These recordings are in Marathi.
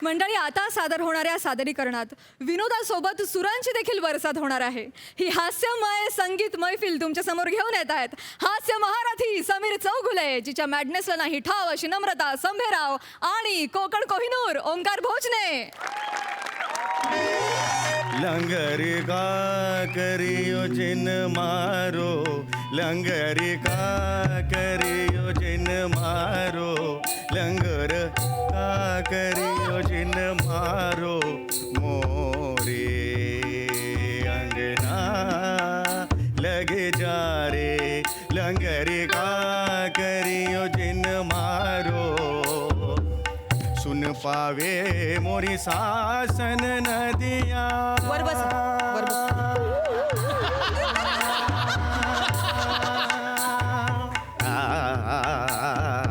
मंडळी, आता सादर होणाऱ्या सादरीकरणात विनोदासोबत सुरांची देखील बरसात होणार आहे. ही हास्यमय संगीत मैफिल तुमच्या समोर घेऊन येत आहेत हास्य महारथी समीर चौगुले, जिच्या मॅडनेसला नाही ठाव अशी नम्रता संभेराव आणि कोकण कोहिनूर ओंकार भोजने. लंगरी का करियो जिन मारो, लंगरी का करियो जिन मारो, लंगर का करियो जिन मारो, मोरे अंगना लगे जा रे, लंगरी का करियो जिन मारो, सुन पावे मोरी सासन नदिया. वर बस, वर बस.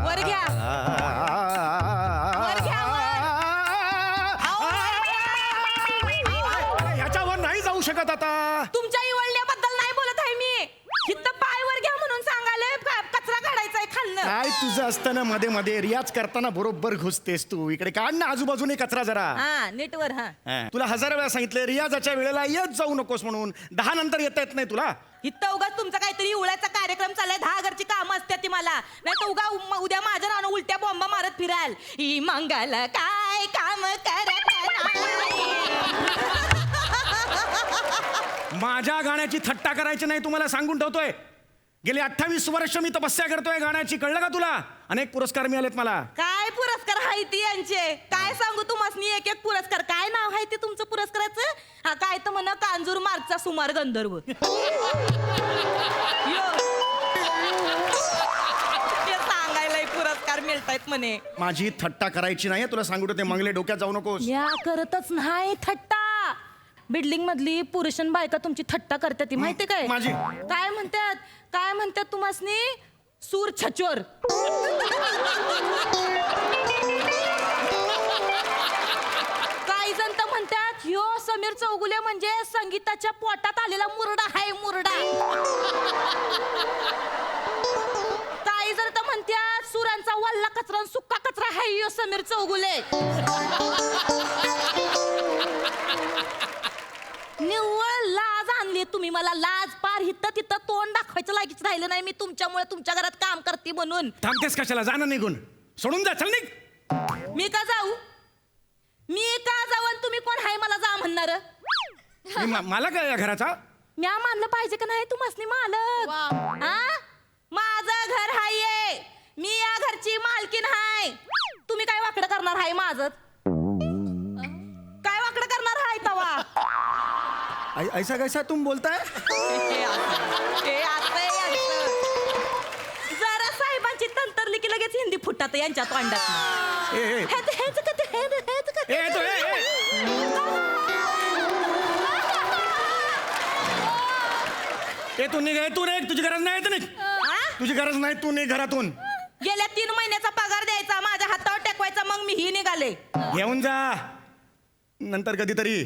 वर घ्या, वर घ्या, याच्यावर नाही जाऊ शकत आता. तुमच्या इवळण्याबद्दल नाही बोलत आहे मी. इथं पाय वर घ्या म्हणून सांगायला कचरा काढायचा आहे खाल्लं. काय तुझं असतं मध्ये मध्ये रियाज करताना बरोबर घुसतेस तू. इकडे काढ ना आजूबाजूने कचरा जरा. हा नेटवर. हा तुला 1000 वेळा सांगितलं रियाजाच्या वेळेला येत जाऊ नकोस म्हणून. 10 नंतर येता येत नाही तुला. इथं उगाच तुमचा काहीतरी इवळ्याचा कार्यक्रम चाललाय. 10 घरची कामं असतात ती मला. नाही तर उद्या माझ्या नावानं उलट्या बॉम्बा मारत फिराल. ही मंगल काय काम करत माझ्या गाण्याची थट्टा करायची नाही तुम्हाला सांगून ठेवतोय. गेली 28 वर्ष मी तपस्या करतोय गाण्याची. कळलं का तुला? अनेक पुरस्कार मिळालेत मला. काय पुरस्कार आहे ती यांचे? काय सांगू तुम्हाला एक एक पुरस्कार. काय नाव आहे ते तुमचं पुरस्काराचं? हा काय तर म्हणा कांजूर मार्गचा सुमार गंधर्व. सांगायला पुरस्कार मिळतायत म्हणे. माझी थट्टा करायची नाही तुला सांगू ठेवते. मंगले डोक्यात जाऊ नकोस. या करतच नाही थट्टा. बिल्डिंग मधली पुरुषन बायका तुमची थट्टा करतात ती माहिती काय? माझी काय म्हणतात? काय म्हणतात तुम्हासनी? सूर छचोर. काही जण तर म्हणतात ह्यो समीर चौगुले म्हणजे संगीताच्या पोटात आलेला मुरडा आहे मुरडा. काही जण तर म्हणतात सुरांचा वल्ला कचरा सुक्का कचरा आहे ह्यो समीर चौगुले. निव्वळ लाज आणली तुम्ही मला. लाज पार हिथं तिथं तोंड दाखवायचं लागीच राहिलं नाही मी तुमच्यामुळे. तुमच्या घरात काम करते म्हणून. थांबतेस कशाला? जा ना निघून. सोडून जा. चल निघ. मी का जाऊ? मी का जाऊ आणि तुम्ही कोण आहे मला जा म्हणणार? मला काय या घराचा? म्या मानलं पाहिजे का नाही तुम्हासनी मालक? हा? माझं घर हाय. मी या घरची मालकीन हाय. तुम्ही काय वाकडं करणार हाय माझं? काय वाकडं करणार हाय तवा? ऐसा कैसा तुम बोलताय? जरा साहेबांची तंतरली की लगेच हिंदी फुटतात यांच्या तोंडात. तू निघ. तू नाही. तुझी गरज नाही. तू निघ. तुझी गरज नाही. तू निघ घरातून. गेल्या 3 महिन्याचा पगार द्यायचा माझ्या हातावर टेकवायचा मग मी ही निघाले. घेऊन जा नंतर कधीतरी.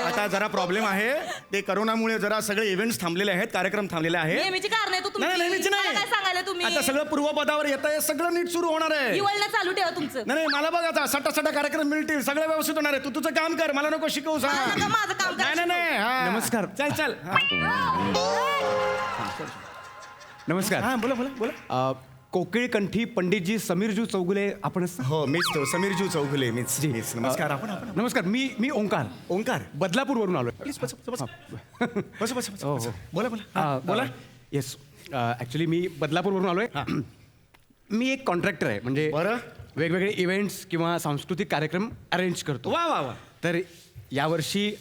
आता जरा प्रॉब्लेम आहे. ते करोनामुळे जरा सगळे इव्हेंट्स थांबलेले आहेत. कार्यक्रम थांबलेले आहेत. नेहमीची कारण आहे नाही नेहमीची नाही. काय सांगायला तुम्ही? आता सगळं पूर्वपदावर येत आहे. सगळं नीट सुरू होणार आहे. इवळणं चालू ठेवा तुमचं. नाही मला बघ आता सटा कार्यक्रम मिळतील. सगळं व्यवस्थित होणार आहे. तू तुझं काम कर. मला नको शिकवू. नका माझं काम करा. नाही हा. नमस्कार. चल नमस्कार. हा बोला बोला बोला. कोकिळ कंठी पंडितजी समीरजू चौगुले आपण? हो मीच तो समीरजू चौगुले. मीच. नमस्कार. आपण नमस्कार. मी ओंकार. ओंकार बदलापूरवरून आलोय. प्लीज बस बस बस बस बस. बोला बोला बोला. येस ॲक्च्युली मी बदलापूरवरून आलोय. मी एक कॉन्ट्रॅक्टर आहे. म्हणजे बरं. वेगवेगळे इव्हेंट्स किंवा सांस्कृतिक कार्यक्रम अरेंज करतो. वा वा वा. तर यावर्षी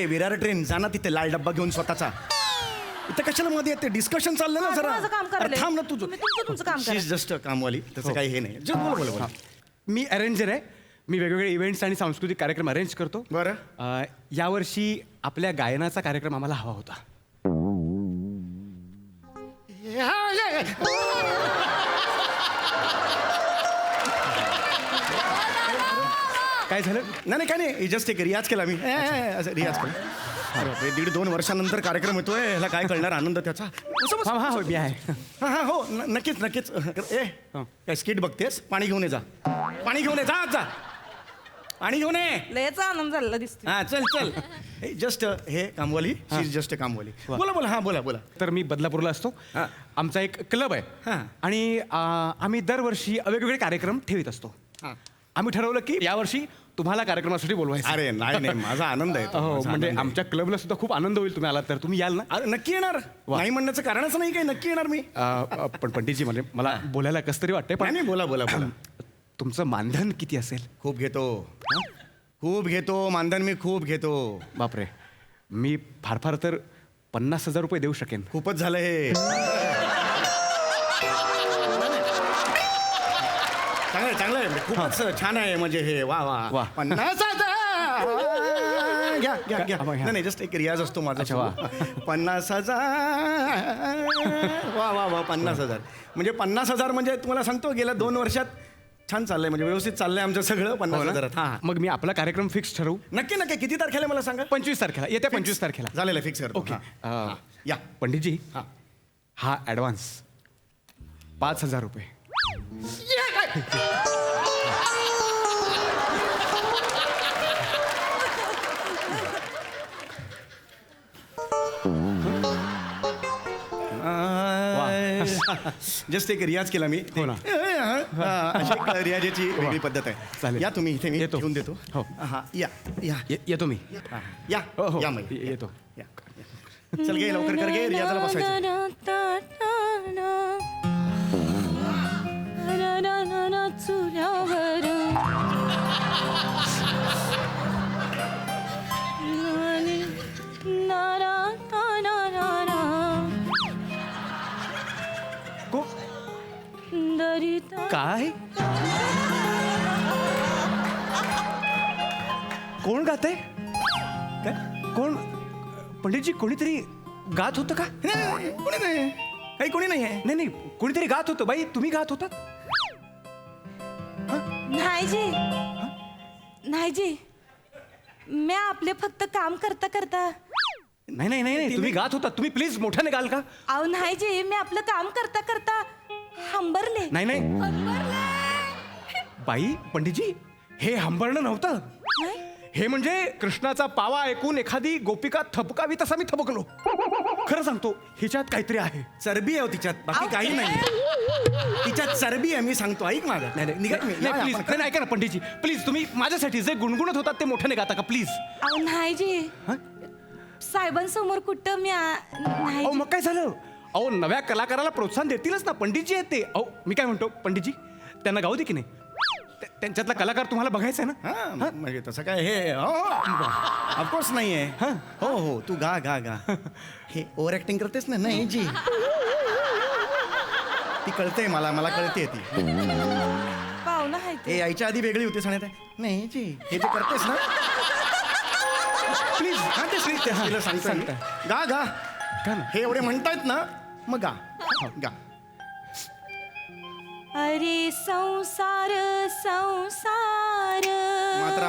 विरार ट्रेन जा ना तिथे लाल डब्बा घेऊन स्वतःचा. इथं कशाला मध्ये येते? डिस्कशन चाललं ना जरा. माझं काम करायला. थांब ना तुझं. तुमचं काम करा. जस्ट कामवाली. तसं काही हे नाही. बोला बोला. मी अरेंजर आहे. मी वेगवेगळे इव्हेंट्स आणि सांस्कृतिक कार्यक्रम अरेंज करतो. बरं. यावर्षी आपल्या गायनाचा कार्यक्रम आम्हाला हवा होता. काय झालं? नाही काय नाही जस्ट एक रियाज केला मी असं रियाज केला. अरे बापरे, 1.5-2 वर्षानंतर कार्यक्रम येतोय, ह्याला काय कळणार आनंद त्याचा. हा हा हो मी आहे. हा हो नक्कीच. काय स्किट बघतेस? पाणी घेऊन ये जा. पाणी घेऊन ये जा. पाणी घेऊन ये. लयच आनंद झालेला दिसतो. हा चल जस्ट हे कामवाली जस्ट कामवाली. बोला हा बोला. तर मी बदलापूरला असतो. हा. आमचा एक क्लब आहे हा. आणि आम्ही दरवर्षी वेगवेगळे कार्यक्रम ठेवीत असतो. हा. आम्ही ठरवलं की यावर्षी तुम्हाला कार्यक्रमासाठी बोलवायचं. अरे नाही माझा आनंद आहे तो, हो माझा म्हणजे आनंद आहे. आमच्या क्लबला सुद्धा खूप आनंद होईल तुम्ही आलात तर. तुम्ही याल ना? अरे नक्की येणार. नाही म्हणण्याचं कारणच नाही काही, नक्की येणार मी. पण पंडितजी म्हणजे मला बोलायला कसं तरी वाटतंय. पण नाही बोला तुमचं मानधन किती असेल? खूप घेतो मानधन मी खूप घेतो. बापरे, मी फार तर 50,000 रुपये देऊ शकेन. खूपच झालं हे. चांगलं आहे खूपच छान आहे म्हणजे हे. वा वा. 50,000 घ्या घ्या. नाही जस्ट एक रियाज असतो माझा. अच्छा, वा. 50,000 वा 50,000 म्हणजे 50,000 म्हणजे तुम्हाला सांगतो गेल्या 2 वर्षात छान चाललंय, म्हणजे व्यवस्थित चाललंय आमचं सगळं. 50,000 हा. मग मी आपला कार्यक्रम फिक्स ठरवू. नक्की किती तारखेला मला सांगा. 25 तारखेला, येत्या 25 तारखेला. झालेलं फिक्स करतो. ओके. हा. या पंडितजी, हा. हा ॲडव्हान्स 5,000 रुपये. जस्ट एक रियाज केला मी. हो ना. अशी एक रियाजाची वेगळी पद्धत आहे. चालेल. या तुम्ही इथे, मी येतो. घेऊन देतो. हो. हा या येतो मी. या हो या मग येतो. या. चल गे लवकर कर गे, रियाजाला बसायचं. काय? कोण गाते? काय कोण? पंडितजी कोणीतरी गात होतं का? नाही, कोणी नाही काही कोणी नाही आहे. नाही कोणीतरी गात होतं. बाई तुम्ही गात होतात? नाही जी मी आपले फक्त काम करता नाही तुम्ही गात होतात. तुम्ही प्लीज मोठ्याने गाल का? अहो नाही जी मी आपलं काम करता हंबरले. नाही बाई पंडितजी, हे हंबरणं नव्हतं. नाही? हे म्हणजे कृष्णाचा पावा ऐकून एखादी गोपिका थपकावी तसा मी थपकलो. खरं सांगतो हिच्यात काहीतरी आहे. चरबी आहे हो तिच्यात, बाकी काही नाही. तिच्यात चरबी आहे, मी सांगतो. ऐक माझं. प्लीज नाही ऐका ना पंडितजी, प्लीज तुम्ही माझ्यासाठी जे गुणगुणत होतात ते मोठ्याने गाता का प्लीज? अहो नाही जी साहेबांसमोर कुठं मी नाही अहो मग काय झालं? अहो नव्या कलाकाराला प्रोत्साहन देतीलच ना, पंडितजी आहेत ते. अहो मी काय म्हणतो पंडितजी, त्यांना गाऊ दे की नाही? त्यांच्यातला कलाकार तुम्हाला बघायचा आहे ना? म्हणजे तसं काय हे ऑफकोर्स नाही आहे. हो तू गा गा गा. हे ओव्हर ऍक्टिंग करतेस ना? नाही जी, ती कळते मला कळते ती. पाहुणं आहे ते. हे यायच्या आधी वेगळी होती सांगत नाही जी, हे जे करतेस ना प्लीज. हा ते श्री तिला सांगता गा गा. हे एवढे म्हणतायत ना, मग गा गा. अरे संसार संसार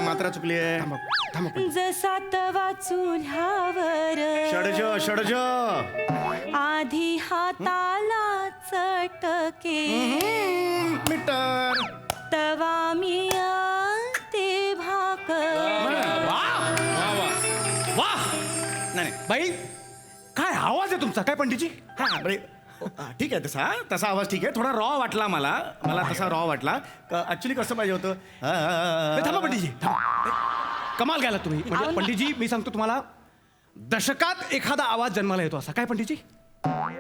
मात्रा चुकली आहे. जसा तवा चुल्ह्यावर षडज आधी हाताला चटके मीटर तवा मी ते भाकर. वा नाही बाई, काय आवाज आहे तुमचा? काय पंडितजी? हा बरे ठीक आहे. तसा आवाज ठीक आहे. थोडा रॉ वाटला मला तसा रॉ वाटला. ऍक्च्युली कसं पाहिजे होतं? थांबा पंडितजी, कमाल गायला तुम्ही. म्हणजे पंडितजी मी सांगतो तुम्हाला, दशकात एखादा आवाज जन्माला येतो असा. काय पंडितजी,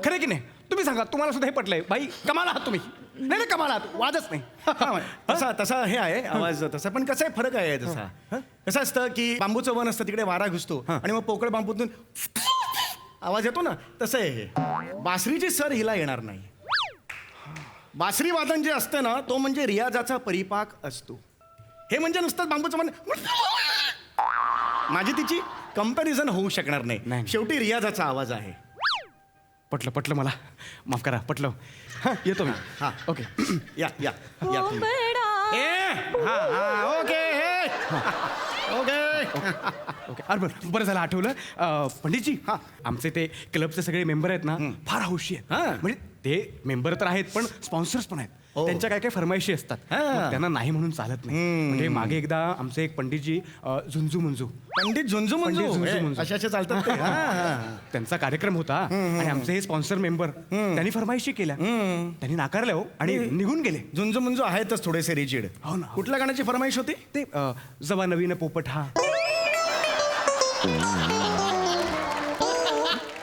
खरं की नाही? तुम्ही सांगा, तुम्हाला सुद्धा हे पटलंय? बाई कमाल आहात तुम्ही. नाही कमाल आहात, वादच नाही. तसा हे आहे आवाज तसा. पण कसं आहे, फरक आहे तसा. कसं असतं की बांबूचं वन असतं, तिकडे वारा घुसतो आणि मग पोकळ बांबूतून आवाज येतो ना, तसं आहे हे. बासरीची सर हिला येणार नाही. बासरी वादन जे असतं ना, तो म्हणजे रियाजाचा परिपाक असतो. हे म्हणजे नुसतं बांबूचं मन. माझी तिची कंपॅरिझन होऊ शकणार नाही. शेवटी रियाजाचा आवाज आहे. पटलं मला, माफ करा, पटलं. येतो मी. हा ओके. या कोंबडा. ओके. ओके ओके अरे बरं झालं आठवलं पंडितजी आमचे ते क्लबचे सगळे मेंबर आहेत ना फार हौशी आहेत हां. म्हणजे ते मेंबर तर आहेत पण स्पॉन्सर्स पण आहेत हो. त्यांच्या काय काय फरमाईशी असतात हां. मग त्यांना नाही म्हणून चालत नाही म्हणजे मागे एकदा आमचे एक पंडितजी झुंजू मुंजू पंडित झुंजू पंडित झुंजू मुंजू. अशा चालतात ते. हां. त्यांचा कार्यक्रम होता आणि आमचे हे स्पॉन्सर मेंबर त्यांनी फरमाईशी केल्या त्यांनी नाकारल्या हो आणि निघून गेले झुंजू मुंजू आहेतच थोडेसे रिजिड. हो ना. कुठल्या गाण्याची फरमाईश होती? ते जवा नवीन पोपट हा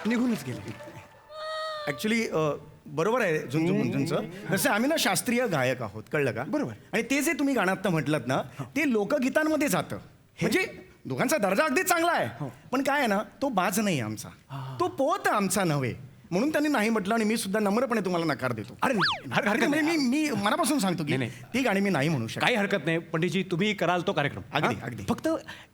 निघूनच गेले. ऍक्च्युली बरोबर आहे झुंजू मुंजूंचं. जसं आम्ही ना शास्त्रीय गायक आहोत, कळलं का? बरोबर. आणि ते जे तुम्ही गाणं आता म्हटलं ना ते लोकगीतांमध्ये जातं. म्हणजे दोघांचा दर्जा अगदी चांगला आहे पण काय आहे ना तो बाज नाही आमचा, तो पोत आमचा नव्हे म्हणून त्यांनी नाही म्हटलं आणि मी सुद्धा नम्रपणे तुम्हाला नकार देतो. अरे हरकत म्हणजे नाही. मी मनापासून सांगतो की नाही, ती गाणी मी नाही म्हणू शकत. काही हरकत नाही पंडितजी तुम्ही कराल तो कार्यक्रम अगदी, हा? अगदी. फक्त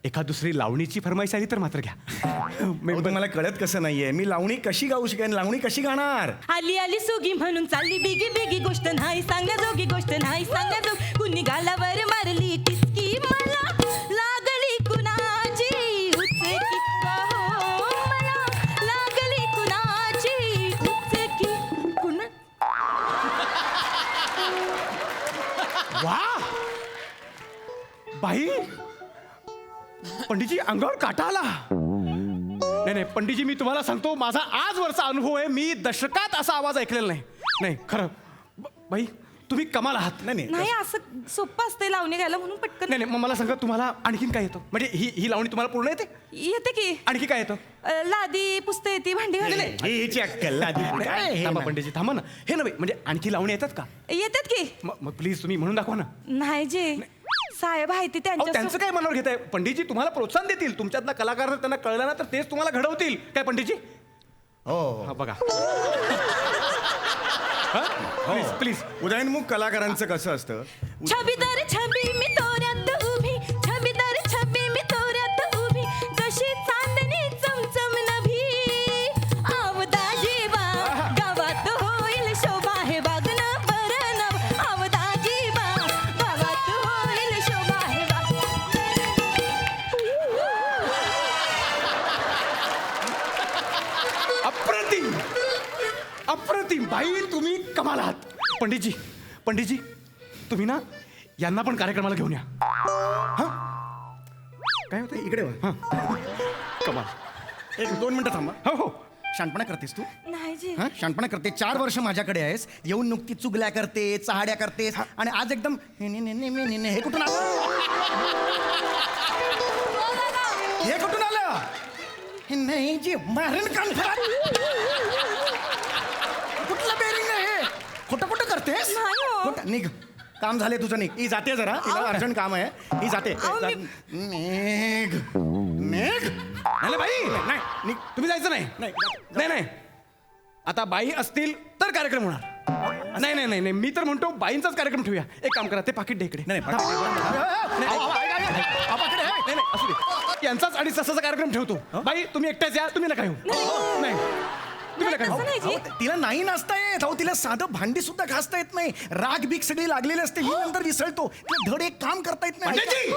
एखाद दुसरी लावणीची फरमाईश आली तर मात्र घ्या. अहो, तुम्हाला कळत कसं नाहीये मी लावणी कशी गाऊ शकेन, लावणी कशी गाणार? आली आली सुगी म्हणून चालली बिगी बिगी गोष्ट नाही सांगा जोगी गोष्ट नाही सांगा जोग कुणी गालावर मारली टिचकी मला लागली कुणाची उचकी हो मला लागली कुणाची उचकी कुणा वा बाई पंडितजी अंगावर काटा आला. नाही नाही पंडितजी मी तुम्हाला सांगतो माझा आजवरचा अनुभव आहे मी दशकात असा आवाज ऐकलेला नाही. नाही खरं बाई तुम्ही कमाल आहात. नाही नाही असं सोपं असते लावणी गायला म्हणून पटकन नाही मग मला सांगा तुम्हाला आणखीन काय येतं म्हणजे ही लावणी तुम्हाला पूर्ण येते येते की आणखी काय येतं? लादी पुस्तक येते भांडी घालते हिची अक्कल आधी काय हे थांबा ना. पंडितजी थांबा ना हे नव्हे म्हणजे आणखी लावणी येतात का? येतात की मग प्लीज तुम्ही म्हणून दाखवा ना. नाही जे साहेब आहे ते अहो, त्यांच्या त्यांचं काय मनावर घेत आहे पंडितजी तुम्हाला प्रोत्साहन देतील तुमच्यातला कलाकार जर त्यांना कळलं ना तर तेच तुम्हाला घडवतील काय पंडितजी. हो हा बघा प्लीज प्लीज उदयनमुख कलाकारांचं कसं असतं? छबी दर छबी मी तोऱ्यात उभी छबी दर छबी मी तोऱ्यात उभी जशी चांदणी चमचम नभी आवदा जीवा गावात होईल शोभा हे वागणं बरं नव आवदा जीवा गावात होईल शोभा हे अप्रतिम अप्रतिम बाई तुम्ही कमाल आहात. पंडितजी तुम्ही ना यांना पण कार्यक्रमाला घेऊन या. हा काय होतं इकडे वळ. कमाल 1-2 मिनिटं थांबा. हो हो शांतपणा करतेस तू? नाही जे हा शांतपणा करते. 4 वर्ष माझ्याकडे आहेस येऊन नुकती चुगल्या करते चहाड्या करतेस आणि आज एकदम हे कुठून आलं? हे कुठून आलं? हे नाही जी मारेन का कुठलं बेरिंग आहे? खोटं खोटं करतेस? नाही हो. खोटं निघ. काम झाले तुझं निघ. ही जाते जरा तिला अर्जंट काम आहे ही जाते. निघ निघ. नाही बाई नाही निघ. तुम्ही जायचं नाही. नाही नाही आता बाई असतील तर कार्यक्रम होणार. नाही नाही नाही नाही मी तर म्हणतो बाईंचाच कार्यक्रम ठेवूया. एक काम करा ते पाकिट दे इकडे. नाही नाही नाही असू दे यांचाच 2.5 तासाचा कार्यक्रम ठेवतो. बाई तुम्ही एकट्याच या तुम्ही नका येऊ. नाही तुम्ही नका येऊ. तसं नाही जी. अहो, तिला नाही नाचता येत. अहो तिला साधं भांडी सुद्धा घासता येत नाही. राग बीक सगळी लागलेली असते ही नंतर विसळतो. तिला धड एक काम करता येत नाही. पंडितजी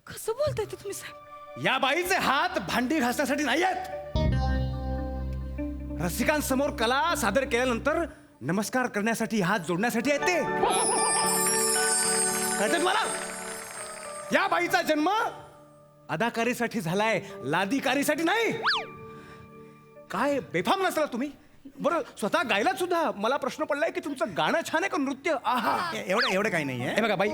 कसं बोलताय ते तुम्ही साहेब या बाईचे हात भांडी घासण्यासाठी नाही आहेत. रसिकांसमोर कला सादर केल्यानंतर नमस्कार करण्यासाठी हात जोडण्यासाठी आहेत ते. कळतंय तुम्हाला? या बाईचा जन्म अदाकारीसाठी झालाय लादीकारीसाठी नाही. काय बेफाम नसला तुम्ही. बरं स्वतः गायलात सुद्धा. मला प्रश्न पडलाय की तुमचं गाणं छान आहे का नृत्य? आहा एवढं काही नाहीये. हे बघा बाई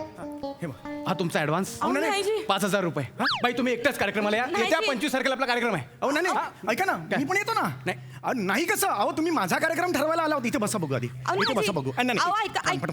हे बघ हा तुमचा ऍडव्हान्स अहो, नाही जी. 5,000 रुपये. बाई तुम्ही एकट्याच कार्यक्रमाला या. नाही येत्या जी. 25 तारखेला आपला कार्यक्रम आहे. अहो नाही ऐका ना मी पण येतो ना. नाही. नाही कसं अहो तुम्ही माझा कार्यक्रम ठरवायला आला होता. इथे बसा बघू आधी. अहो, इथे नाही. बसा बघू. अहो, ऐका, ऐका.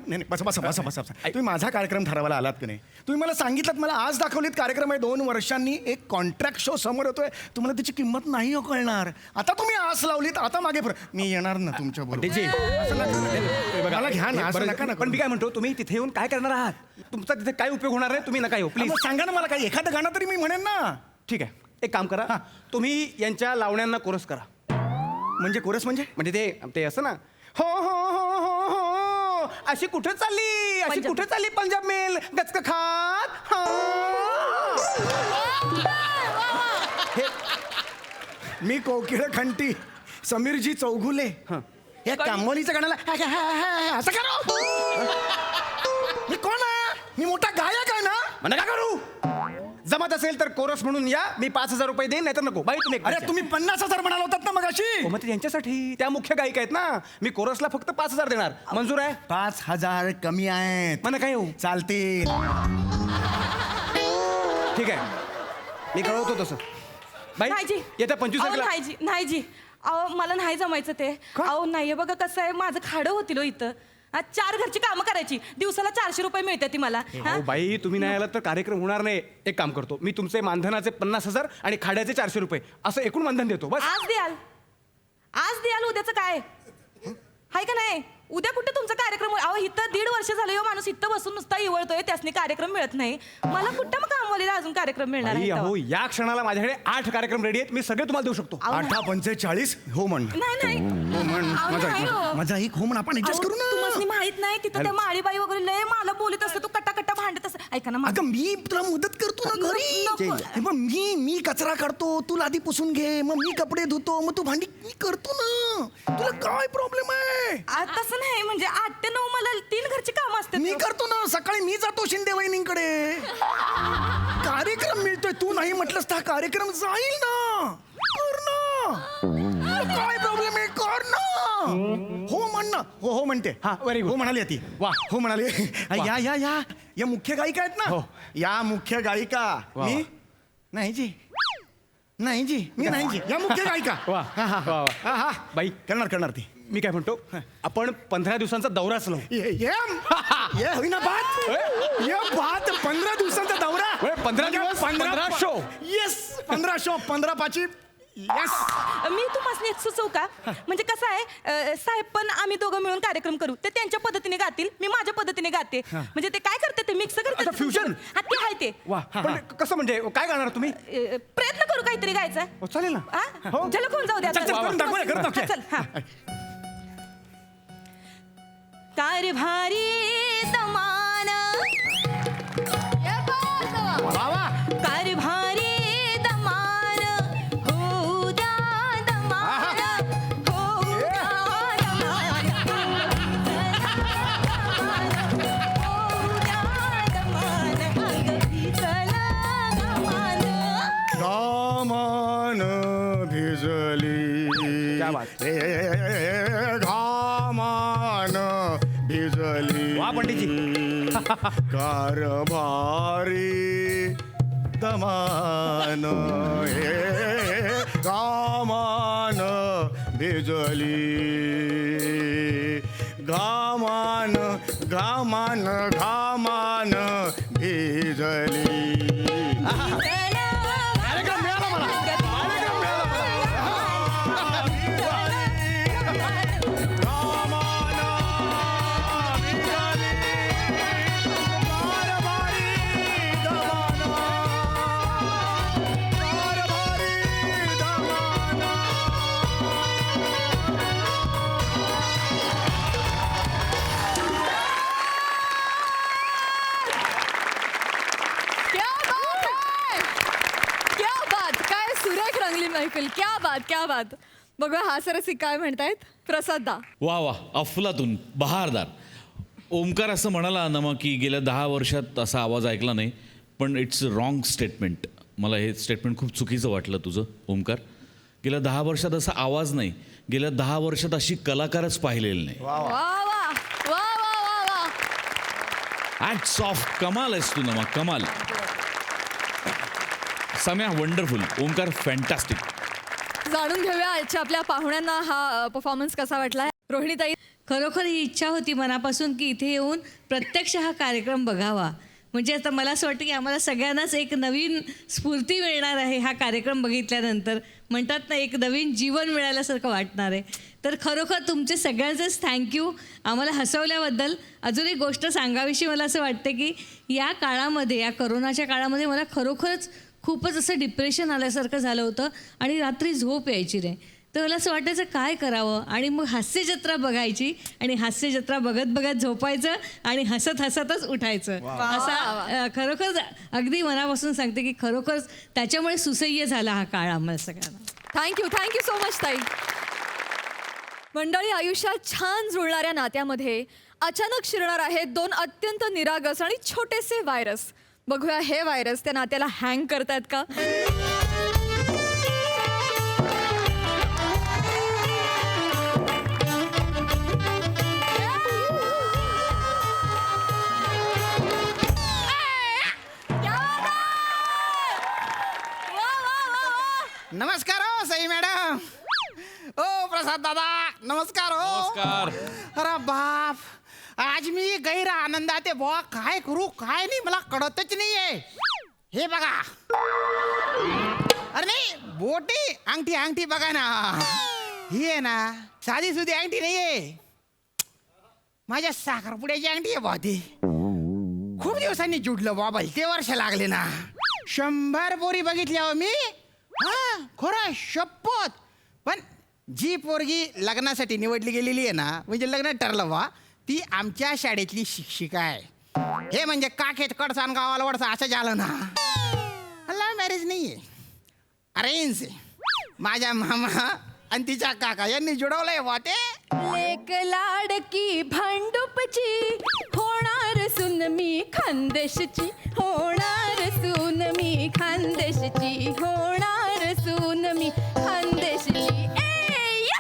नाही बसा. तुम्ही माझा कार्यक्रम ठरवायला आलात की नाही? तुम्ही मला सांगितलं मला आज दाखवलीत कार्यक्रम आहे 2 वर्षांनी एक कॉन्ट्रॅक्ट शो समोर येतोय. तुम्हाला त्याची किंमत नाही हो कळणार. आता तुम्ही आस लावलीत आता मागे मी येणार ना तुमच्या पंडितजी. बरोबर. मला घ्या ना असं बरं, नका ना पण मी काय म्हणतो तुम्ही तिथे येऊन काय करणार आहात? तुमचा तिथे काय उपयोग होणार आहे? तुम्ही नका येऊ प्लीज. मग सांगा ना मला काय एखादं गाणं तरी मी म्हणेन ना. ठीक आहे एक काम करा तुम्ही यांच्या लावण्यांना कोरस करा. म्हणजे कोरस म्हणजे म्हणजे ते असं ना हो हो हो हो हो अशी कुठं चालली अशी पंजाब. कुठे चालली पंजाब मेल गचक खात मी कोकिळ खंटी समीरजी चौगुले या कामवालीच्या गाण्याला असं करो. मी कोण आहे? मी मोठा गायक आहे ना. म्हणा का करू जमत असेल तर कोरस म्हणून या मी 5,000 रुपये देईन नाही तर नको बाई तुम्ही अरे तुम्ही 50,000 म्हणाला होतात ना मगाशी. मग ते यांच्यासाठी त्या मुख्य गायिका आहेत ना मी कोरसला फक्त 5,000 देणार मंजूर आहे 5,000 कमी आहेत. म्हणा काय येऊ चालतील. ठीक आहे मी कळवतो तसं बाई नाही जी. येत्या 25 अहो, तारखेला नाही जी नाही जी अहो मला नाही जमायचं ते. का? अहो नाहीये बघा कसं आहे माझं खाडं होतील हो इथं. 4 घरची कामं करायची दिवसाला 400 रुपये मिळते ती मला. हा? हो बाई तुम्ही नाही आलात तर कार्यक्रम होणार नाही एक काम करतो मी तुमचे मानधनाचे 50,000 आणि खाड्याचे 400 रुपये असं एकूण मानधन देतो बस आज द्याल उद्याचं काय हाय का नाही उद्या कुठे तुमचा कार्यक्रम अहो इथं 1.5 वर्ष झालं हो माणूस इथं बसून नुसता इवळतोय त्यासनी कार्यक्रम मिळत नाही मला कुठं मग कामवालीला अजून कार्यक्रम मिळणार बाई, आहे अहो तेव्हा? या क्षणाला माझ्याकडे 8 कार्यक्रम रेडी आहेत मी सगळे तुम्हाला देऊ शकतो अहो, 8-45 हो म्हण. नाही हो म्हण. अहो, नाही हो. माझा एक हो म्हण आपण ऍडजस्ट करू ना. तुम्हाला माहित नाही तिथं त्या माळीबाई वगैरे लय मला बोलत असतं तू कट्टा भांडत असत ऐका ना माझं. अगं मी तुला मदत करतो ना घरी. नको. हे बघ, मी कचरा काढतो तू लादी पुसून घे मग मी कपडे धुतो मग तू भांडी मी करतो ना. तुला काय प्रॉब्लेम आहे? तसं नाही म्हणजे 8 ते 9 मला 3 घरची कामं असतात मी हो. करतो ना. सकाळी मी जातो शिंदे वहिनींकडे. कार्यक्रम मिळतोय तू नाही म्हटलंस तर हा कार्यक्रम जाईल ना. कर ना. काय प्रॉब्लेम आहे कर ना. हो म्हण ना. हो म्हणते. हा, very good. हो म्हणाली ती. वा. हो म्हणाली. या या या या मुख्य गायिका आहेत ना. हो. या मुख्य गायिका. वा, मी वा. नाही जी नाही जी मी नाही जी या मुख्य गायिका. वा, हा हा वा, वा. हा हा बाई. करणार ती. मी काय म्हणतो आपण 15 दिवसांचा दौराच लावू ये होईना बात. ये बात 15 दिवसांचा दौरा. 15 दिवस, 15 show. येस 15 शो 15 पाची. येस मी तुम्हाला एक सुचवू का म्हणजे कसं आहे साहेब पण आम्ही दोघं मिळून कार्यक्रम करू ते त्यांच्या पद्धतीने गातील मी माझ्या पद्धतीने गाते म्हणजे ते काय करते ते मिक्स करते अच्छा, fusion? हा ते आहे ते वा पण कसं म्हणजे काय गाणार तुम्ही प्रयत्न करू काहीतरी गायचा हो, चालेल ना हो. झलक होऊन जाऊ द्या चल, चल, करून दाखव ना, करून दाखव. चल हा कारभारी दमान वा वा. कारभारी दमान होऊ द्या दमान होऊ द्या दमान अगं भिजला दमान घामान भिजली. क्या बात. घामान भिजली. वा पंडितजी. कारभारी दमान घामान भिजली. घामान घामान घामान भिजली. कार्यक्रम मिळाला मला. कार्यक्रम मिळाला मला. घामान भिजली. कारभारी दमान. कारभारी दमान. क्या बात है! क्या बात काय सुरेख रंगली मैफिल क्या बात बघूया हा सरसी काय म्हणतायत प्रसाद दा. वा वा अफलातून बहारदार. ओमकार असं म्हणाला ना मग की गेल्या 10 वर्षात असा आवाज ऐकला नाही पण इट्स रॉंग स्टेटमेंट. मला हे स्टेटमेंट खूप चुकीचं वाटलं तुझं ओमकार. गेल्या 10 वर्षात असा आवाज नाही गेल्या 10 वर्षात अशी कलाकारच पाहिलेली नाही. वा वा वा वा वा वा. ॲक्ट्स ऑफ कमाल आहेस तू ना मग कमाल. सम्या वंडरफुल. ओमकार फॅन्टॅस्टिक. जाणून घेऊया आजच्या आपल्या पाहुण्यांना हा परफॉर्मन्स कसा वाटला. रोहिणीताई खरोखर ही इच्छा होती मनापासून की इथे येऊन प्रत्यक्ष हा कार्यक्रम बघावा. म्हणजे आता मला असं वाटतं की आम्हाला सगळ्यांनाच एक नवीन स्फूर्ती मिळणार आहे हा कार्यक्रम बघितल्यानंतर. म्हणतात ना एक नवीन जीवन मिळाल्यासारखं वाटणार आहे. तर खरोखर तुमचे सगळ्यांचेच थँक्यू आम्हाला हसवल्याबद्दल. अजून एक गोष्ट सांगावीशी मला असं वाटतं की या काळामध्ये या करोनाच्या काळामध्ये मला खरोखरच खूपच असं डिप्रेशन आल्यासारखं झालं होतं आणि रात्री झोप यायची नाही. तर मला असं वाटायचं काय करावं, आणि मग हास्यजत्रा बघायची आणि हास्यजत्रा बघत बघत झोपायचं आणि हसत हसतच उठायचं. असा खरोखर अगदी मनापासून सांगते की खरोखर त्याच्यामुळे सुसह्य झाला हा काळ आम्हाला सगळ्यांना. थँक्यू सो मच ताई. मंडळी, आयुष्यात छान जुळणाऱ्या नात्यामध्ये अचानक शिरणार आहेत दोन अत्यंत निरागस आणि छोटेसे व्हायरस. बघूया हे व्हायरस त्या नात्याला हँग करतायत का. नमस्कार हो सई मॅडम. ओ प्रसाद दादा नमस्कार हो. नमस्कार. अरे बाप, आज मी गैर आनंदात आहे बुवा. काय करू काय नाही मला कळतच नाहीये. हे बघा, अरे नाही बोटी अंगठी अंगठी बघा ना. ही आहे ना साधी सुधी अंगठी नाहीये, माझ्या साखरपुड्याची अंगठी आहे बुवा. ती खूप दिवसांनी जुडलं बुवा, भलते वर्ष लागले ना. 100 पोरी बघितल्या हो मी. हा खरं शपथ. पण जी पोरगी लग्नासाठी निवडली गेलेली आहे ना, म्हणजे लग्न ठरलं वा, ती आमच्या शाळेतली शिक्षिका आहे. हे म्हणजे काखेत कडसान गावाला वडसा असं झालं ना. लव्ह मॅरेज नाहीये, अरेंज आहे. माझ्या मामा आणि तिच्या काका यांनी जुळवलंय वा ते. लेक लाडकी भांडुपची होणार सून मी खानदेशची, होणार सून मी खानदेशची, होणार सून मी खानदेशची. ए या!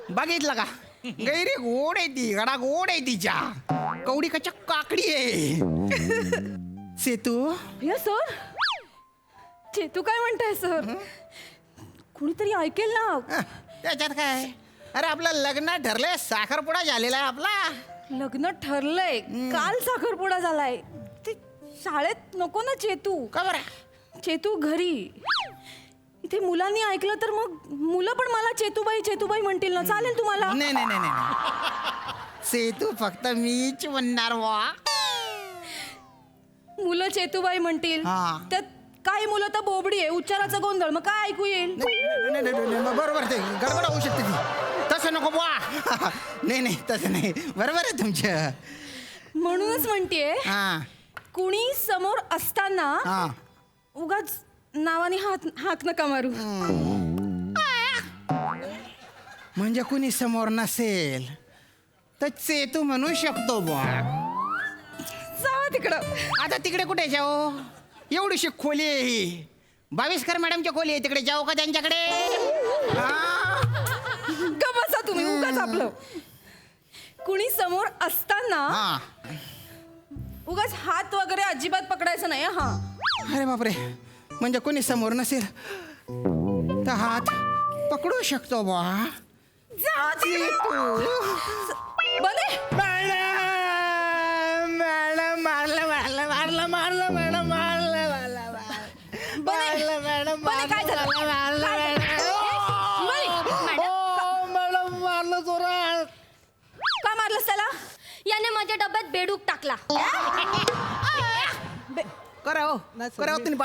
बघितलं का, गैरी गोड आहे ती, गडा गोड आहे तिच्या. कवडी कच्या काकडी आहे. सेतू या सर, चेतू काय म्हणताय सर. कुणीतरी ऐकेल ना. त्याच्यात काय. अरे आपलं लग्न ठरलंय, साखरपुडा झालेला आहे आपला. लग्न ठरलंय, काल साखरपुडा झालाय. ते शाळेत नको ना चेतू. का बरं. चेतू घरी. इथे मुलांनी ऐकलं तर मग मुलं पण मला चेतूबाई चेतूबाई म्हणतील ना. चालेल तुम्हाला. नाही नाही नाही नाही, सेतू फक्त मीच म्हणणार वा. मुलं चेतूबाई म्हणतील. हा. त्यात काही मुलं तर बोबडी आहे, उच्चाराचा गोंधळ, मग काय ऐकू येईल. बरोबर, ते गडबड होऊ शकते ती. तसं नको बुवा. नाही नाही तसं नाही, बरोबर आहे तुमचं. म्हणूनच म्हणतेय, हा कुणी समोर असताना हा. उगाच नावाने हाक नका मारू. म्हणजे कुणी समोर नसेल तर सेतू म्हणू शकतो बुवा. जावा तिकडं. आता तिकडे कुठे जाऊ. एवढीशी खोली आहे ही. 22कर मॅडमची खोली आहे, तिकडे जाऊ का त्यांच्याकडे. का बसा तुम्ही उगाच आपलं. कुणी समोर असताना हा. उगाच हात वगैरे अजिबात पकडायचं नाही. हा, अरे बापरे, म्हणजे कोणी समोर नसेल तर हात पकडू शकतो बा. बने मॅडम मॅडम मारलं मारलं मारलं मारलं मॅडम मारलं मारलं मारलं मॅडम बने, काय झालं? मॅडम मारलं जोरात. का मारलंस त्याला. याने माझ्या डब्यात बेडूक टाकला. करा हो तुम्ही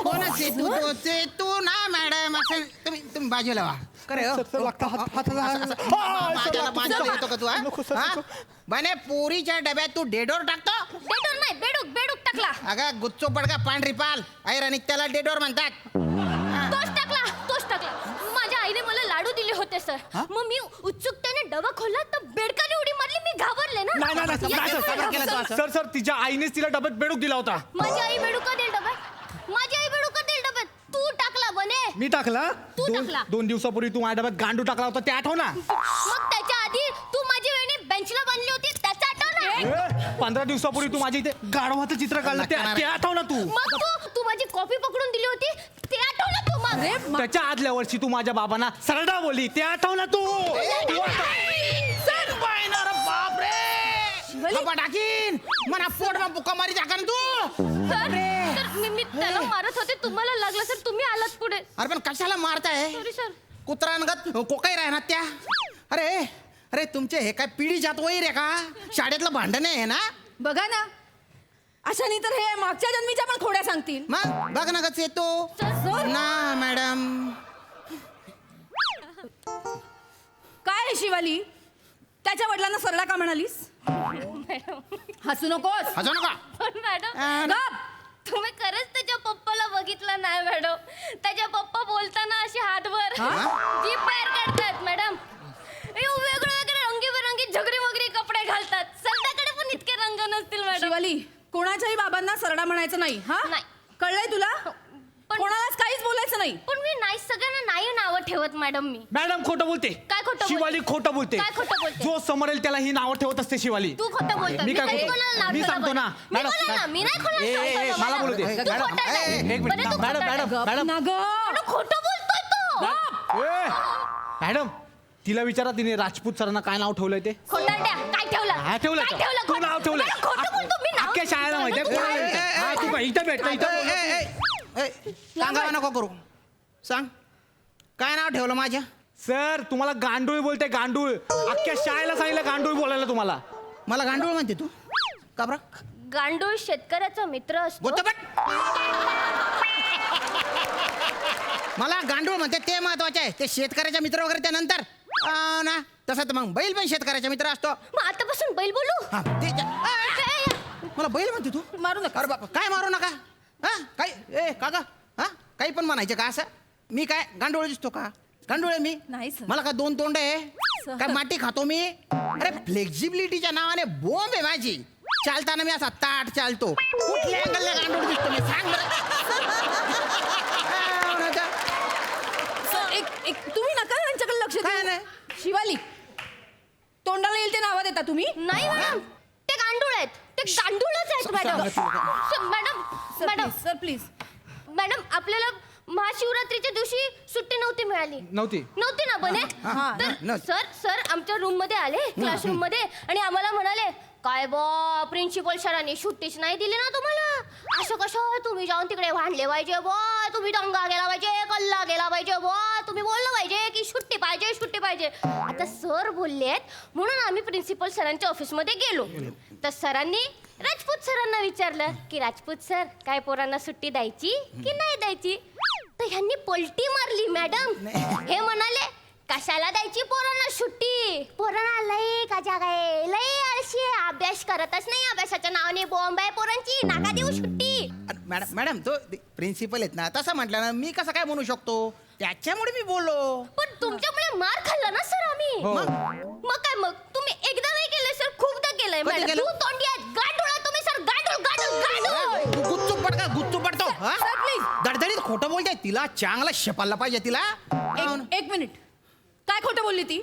कोणाच तू ना मॅडम असं तुम्ही बाजूला वा. येतो का तू हा? बने पोरीच्या डब्यात तू डेडोर टाकतो. बेडूक नाही, बेडूक टाकला. अगं गुच्चो पडका पांढरी पाल ऐरानिक त्याला डेडोर म्हणतात. तोच टाकला. माझ्या आईने मला लाडू दिले होते सर. मग मी उत्सुकतेने डबा खोलला तर बेडकाने उडी मारली. मी घाबरले ना. केलं तू असं? सर सर तिच्या आईनेच तिला डब्यात बेडूक दिला होता. माझी आई बेडूक देईल डब्यात. माझी आई बेडूक देईल डब्यात. तू टाकला बने. मी टाकला. तू टाकला. 2 दिवसापूर्वी तू माझ्या डब्यात गांडू टाकला होता, ते आठव ना. मग त्याच्या आधी तू माझी वेणी बेंचला बांधली होती, त्याचा आठव ना. 15 दिवसापूर्वी तू माझ्या इथे गाढवाचं चित्र काढलं, ते आठव ना तू. मग तू माझी कॉफी पकडून दिली होती, ते आठव ना तू. मग त्याच्या आदल्या वर्षी तू माझ्या बाबांना सरडा बोलली, ते आठव ना तू. टाकीन मला पोट बुका मारी टाका तू. सर, मी त्याला मारत होते, तुम्हाला लागलं सर, तुम्ही आलात पुढे. अरे पण कशाला मारताय. Sorry sir. कुत्रांगत कोकाई राहणार त्या. अरे अरे तुमचे हे काय पिढी जात वैर आहे का. शाळेतलं भांडण आहे ना. बघा ना, अशाने तर हे मागच्या जन्मीच्या पण खोड्या सांगतील. मग बघ ना कसं येतो ना मॅडम. काय आहे शिवाली, त्याच्या वडिलांना सरला का म्हणालीस? हसू नकोस. हसू नका. पण मॅडम गप. तुम्ही खरंच त्याच्या पप्पाला बघितलं नाही मॅडम. त्याच्या पप्पा बोलताना असे हातवर जीभ बाहेर काढतात मॅडम. वेगळे वेगळे रंगीबेरंगी झगरी वगैरे कपडे घालतात. सध्याकडे पण इतके रंग नसतील मॅडम. शिवाली, कोणाच्याही बाबांना सरडा म्हणायचं नाही. हा नाही. कळलंय तुला? पण- कोणालाच काहीच बोलायचं नाही. पण मी नाही, सगळ्यांना नाही नावं ठेवत मॅडम मी. मॅडम खोटं बोलते. काय खोटं बोलते? शिवाली खोटं बोलते. काय खोटं बोलते? जो समोर येईल त्याला ही नावं ठेवत असते शिवाली. तू खोटं बोलतो. मी काय कधी खोटं- कोणाला नाव मी ठेवलं सांगतो बरं? ना. मी मॅडम, बोलले ना, मी नाही कोणाला ए, नाव ए, ए, ठेवलं. मला बोलू दे. तू मॅडम, खोटं ए, आहे. एक मिनिट. बरं, तू मॅडम, खोटं आहे. Madam, madam. ना गं. मॅडम, खोटं बोलतोय तो. ए, मॅडम तिला विचारा तिने राजपूत सरांना काय नाव ठेवलंय ते. खोटारड्या, काय ठेवलं? काय ठेवलं? काय ठेवलं? तू नाव ठेवलंय. मॅडम, खोटं बोलतो मी. नाव अख्ख्या शाळेला माहितीये. तू काय? हा, तू काय इथं भेट सांगा नको करू. सांग काय नाव ठेवलं माझ्या? सर तुम्हाला गांडूळ बोलते, गांडूळ. अख्ख्या शाळेला सांगितलं गांडूळ बोलायला तुम्हाला. मला गांडूळ म्हणते तू? का बरं? गांडूळ शेतकऱ्याचा मित्र असतो. गोतबट. मला गांडूळ म्हणते ते महत्वाचे आहे. ते शेतकऱ्याचा मित्र वगैरे त्यानंतर ना. तसं तर मग बैल पण शेतकऱ्याचा मित्र असतो. मग आतापासून बैल बोलू? हा, ते मला बैल म्हणते तू? मारू नका. अरे बाबा काय मारू नका. हा काय ए काका हा काही पण म्हणायचं का असं? मी काय गांडोळ दिसतो का? गांडोळ आहे मी? नाही सर. मला का दोन तोंड आहे? सर. काय माती खातो मी? अरे फ्लेक्झिबिलिटीच्या नावाने बॉम्ब आहे माझी. चालताना मी असा ताट चालतो. कुठल्या अँगलला गांडोळ दिसतो मी सांग बरं. काय म्हणायचं? सर, एक तुम्ही नका त्यांच्याकडे लक्ष काय देऊ. नाही. शिवाली, तोंडाला येईल ते नावं देता तुम्ही? नाही मॅडम, ते गांडूळ आहेत. ते गांडूळच आहेत madam. Madam sir madam please, sir please. Madam आपल्याला महाशिवरात्रीच्या दिवशी सुट्टी नव्हती मिळाली. नव्हती. नव्हती ना बने? हा, तर नव्हती. सर आमच्या रूम मध्ये आले, क्लासरूम मध्ये, आणि आम्हाला म्हणाले काय बा प्रिन्सिपल सरांनी सुट्टीच नाही दिली ना तुम्हाला. असं कसं तुम्ही जाऊन तिकडे भांडले पाहिजे बा, तुम्ही दंगा गेला पाहिजे, कल्ला गेला पाहिजे बा, तुम्ही बोललं पाहिजे की सुट्टी पाहिजे, सुट्टी पाहिजे. आता सर बोललेत म्हणून आम्ही प्रिन्सिपल सरांच्या ऑफिसमध्ये गेलो. तर सरांनी राजपूत सरांना विचारलं की राजपूत सर काय पोरांना सुट्टी द्यायची की नाही द्यायची. तर ह्यांनी पलटी मारली मॅडम. हे म्हणाले कशाला द्यायची पोरांना सुट्टी, पोरांना लई का जागा आहे, लई आळशी आहे, अभ्यास करतच नाही, अभ्यासाच्या नावाने बॉम्ब आहे पोरांची, नाका देऊ सुट्टी. मॅडम मॅडम तो प्रिन्सिपल आहेत ना, तसं म्हटलं ना मी कसं काय म्हणू शकतो? त्याच्यामुळे मी बोललो. पण तुमच्यामुळे मार खाल्ला ना सर आम्ही. मग काय, मग तुम्ही एकदा नाही केलंय सर, खूपदा केलंय कधी मॅडम. केलं? तू तोंडी आहे, गांडूळ तुम्ही सर, गांडूळ गांडूळ गांडूळ. गुच्चू पडका गुच्चू पडतो. हा? Sir, please. दडदडीत खोटं बोलते. तिला चांगला शेपायला पाहिजे तिला. एक मिनिट. काय खोटं बोलली ती?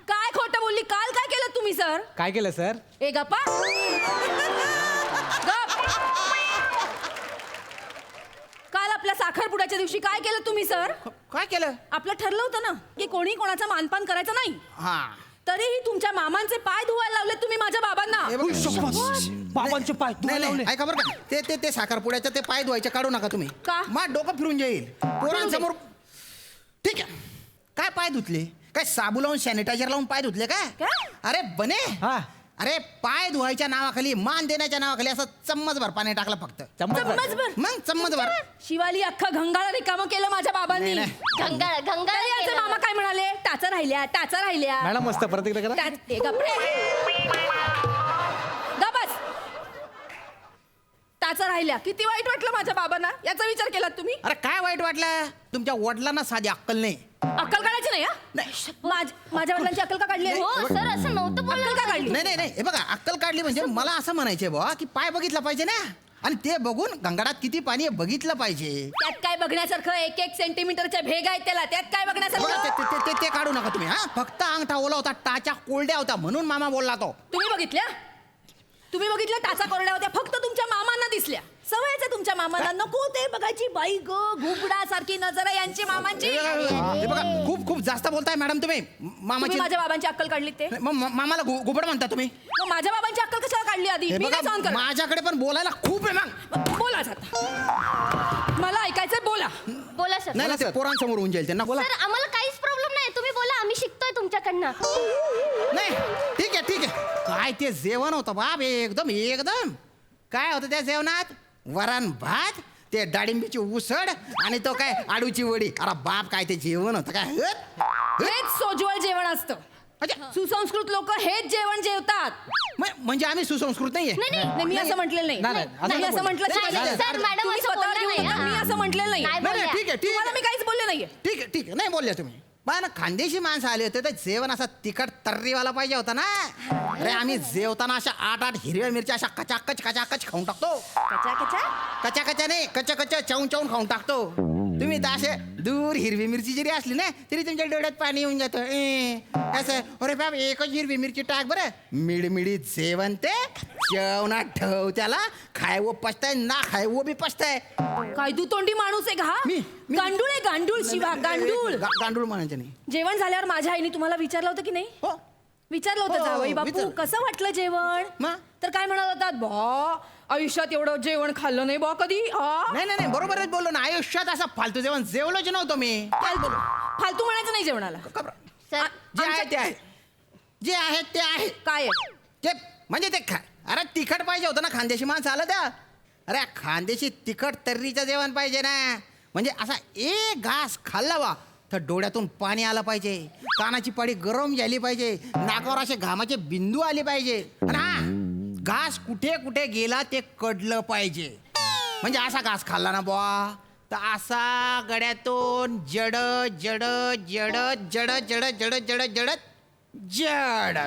काय खोटं बोलली? काल काय केलं तुम्ही सर? काय केलं सर? ए गप्पा. गप. काल आपल्या साखरपुड्याच्या दिवशी काय केलं तुम्ही सर? काय केलं? आपलं ठरलं होतं ना की कोणी कोणाचा मानपान करायचं नाही. हा तरीही तुमच्या मामांचे पाय धुवायला लावले तुम्ही माझ्या बाबांना. हे बघ. बाबांचे पाय नाही नाही ऐका बरं का, ते साखरपुड्याचं ते पाय धुवायचे काढू नका तुम्ही. का? मा डोकं फिरून जाईल पोरांसमोर. ठीक आहे, काय पाय धुतले? काय साबू लावून सॅनिटायझर लावून पाय धुतले काय? काय? अरे बने, हा. अरे पाय धुवायच्या नावाखाली, मान देण्याच्या नावाखाली असं चम्मचभर पाणी टाकलं फक्त. चम्मचभर? मग चम्मचभर. शिवाली अख्खं घंगाळा रिकामं केलं माझ्या बाबांनी. नाही, घंगाळ घंगाळ तरी यांचे केलं. मामा काय म्हणाले? टाचा राहिल्या, टाचा राहिल्या. मॅडम मस्त प्रतिक्रिया करा. ए, गप रे. गप बस. टाचा राहिल्या. किती वाईट वाटलं माझ्या बाबांना, याचा विचार केलात तुम्ही? अरे काय वाईट वाटलं? तुमच्या वडिलांना साधी अक्कल नाही. अक्कल काढायची नाही. हा माझ्या वडिलांची अक्कल का काढली आहे? हो सर, असं नव्हतं अक्कल बोललं. का काढली? नाही नाही नाही हे बघा, अक्कल काढली म्हणजे मला असं म्हणायचंय बुवा की पाय बघितला पाहिजे ना, आणि ते बघून गंगाडात किती पाणी आहे बघितलं पाहिजे. त्यात काय बघण्यासारखं? 1-1 सेंटीमीटरच्या भेग आहेत त्याला, त्यात काय बघा, बघण्यासारखं? ते काढू नका तुम्ही. हा फक्त अंगठा ओला होता, टाच्या कोरड्या होता म्हणून मामा बोलला तो. तुम्ही बघितल्या? तुम्ही बघितल्या? टाचा कोरड्या होत्या, फक्त तुमच्या मामांना दिसल्या. सवयच आहे तुमच्या मामांना, नको ते बघायची. बाई ग, घुबडा सारखी नजर आहे यांची मामांची. हे बघा, खूप खूप जास्त बोलताय मॅडम तुम्ही. तुम्ही मामाची माझ्या बाबांची अक्कल काढली ते? मामाला घुबड म्हणता तुम्ही? मग माझ्या बाबांची अक्कल कशाला काढली आधी? हे मी बघा, नाही सहन करत. माझ्याकडे पण बोलायला खूप आहे मग. बोला आता. मला ऐकायचंय, बोला. बोला सर. नाही ते पोरांसमोर होऊन जाईल त्यांना. बोला. सर आम्हाला काहीच प्रॉब्लेम नाही, तुम्ही बोला, आम्ही शिकतोय तुमच्याकडनं. नाही ठीक आहे ठीक आहे. काय ते जेवण होतं बाप, एकदम एकदम काय होतं त्या जेवणात? वरण भात, ते डाळिंबीची उसळ आणि तो काय आडूची वडी. अरे बाप, काय ते जेवण होतं काय? हेच सोज्वळ जेवण असतं. अच्छा. सुसंस्कृत लोक हेच जेवण जेवतात. म्हणजे आम्ही सुसंस्कृत नाहीये? नाही, मी असं म्हटलेलं नाही, नाही. नाही, नाही, असं म्हटलं नाही, नाही. सर, मॅडम, तुम्ही असं स्वतःवर बोलल्या घेऊन नाही, नका. मी हा. असं म्हटलेलं नाही. नाही नाही, बोलल्या. ठीक आहे, ठीक तुम्हाला आहे. मी काहीच बोलले नाहीये. ठीक आहे, ठीक आहे. नाही बोलले तुम्ही. पण खानदेशी माणसं आले होते तर जेवण असा तिखट तर्रीवाला पाहिजे होता ना. अरे आम्ही जेवताना अशा 8 हिरव्या मिरच्या अशा कचाकच खाऊन टाकतो. कचा नाही, कचा चावून खाऊन टाकतो. तुम्ही तर असे दूर हिरवी मिरची जरी असली ना तरी तुमच्या डोळ्यात पाणी येऊन जातं. असं अरे बाप, एकच हिरवी मिरची टाक बरं. मिडमिडीत जेवण ते जेवणात ठेव त्याला. खाय वो पचताय ना, खाय वो बी पचताय. काय तू तोंडी माणूस आहे का हा? मी- गांडूळ आहे, गांडूळ शिवा, गांडूळ. गांडूळ म्हणायचं नाही. जेवण झाल्यावर माझ्या आईने तुम्हाला विचारलं होतं की नाही? हो. विचारलं होतं हो, जावई बापू विचारलं. कसं वाटलं जेवण? मग? तर काय म्हणत होतात? बा आयुष्यात एवढं जेवण खाल्लं नाही बा कधी. हा? नाही बरोबरच बोललो ना. आयुष्यात असं फालतू जेवण जेवलोच नव्हतो मी. फालतू म्हणायचं नाही जेवणाला. सर, जे आहे ते आहे, जे आहे ते आहे. काय आहे? ते म्हणजे ते अरे तिखट पाहिजे होतं ना. खानदेशी माणसं आलं त्या. अरे खानदेशी तिखट तर्रीचं जेवण पाहिजे ना. म्हणजे असा एक घास खाल्ला वा तर डोळ्यातून पाणी आलं पाहिजे, कानाची पाडी गरम झाली पाहिजे, नाकावर असे घामाचे बिंदू आले पाहिजे. आणि हा घास कुठे कुठे गेला ते कळलं पाहिजे. म्हणजे असा घास खाल्ला ना बुवा तर असा गड्यातून जड जड जड जड जड जड जड जड जड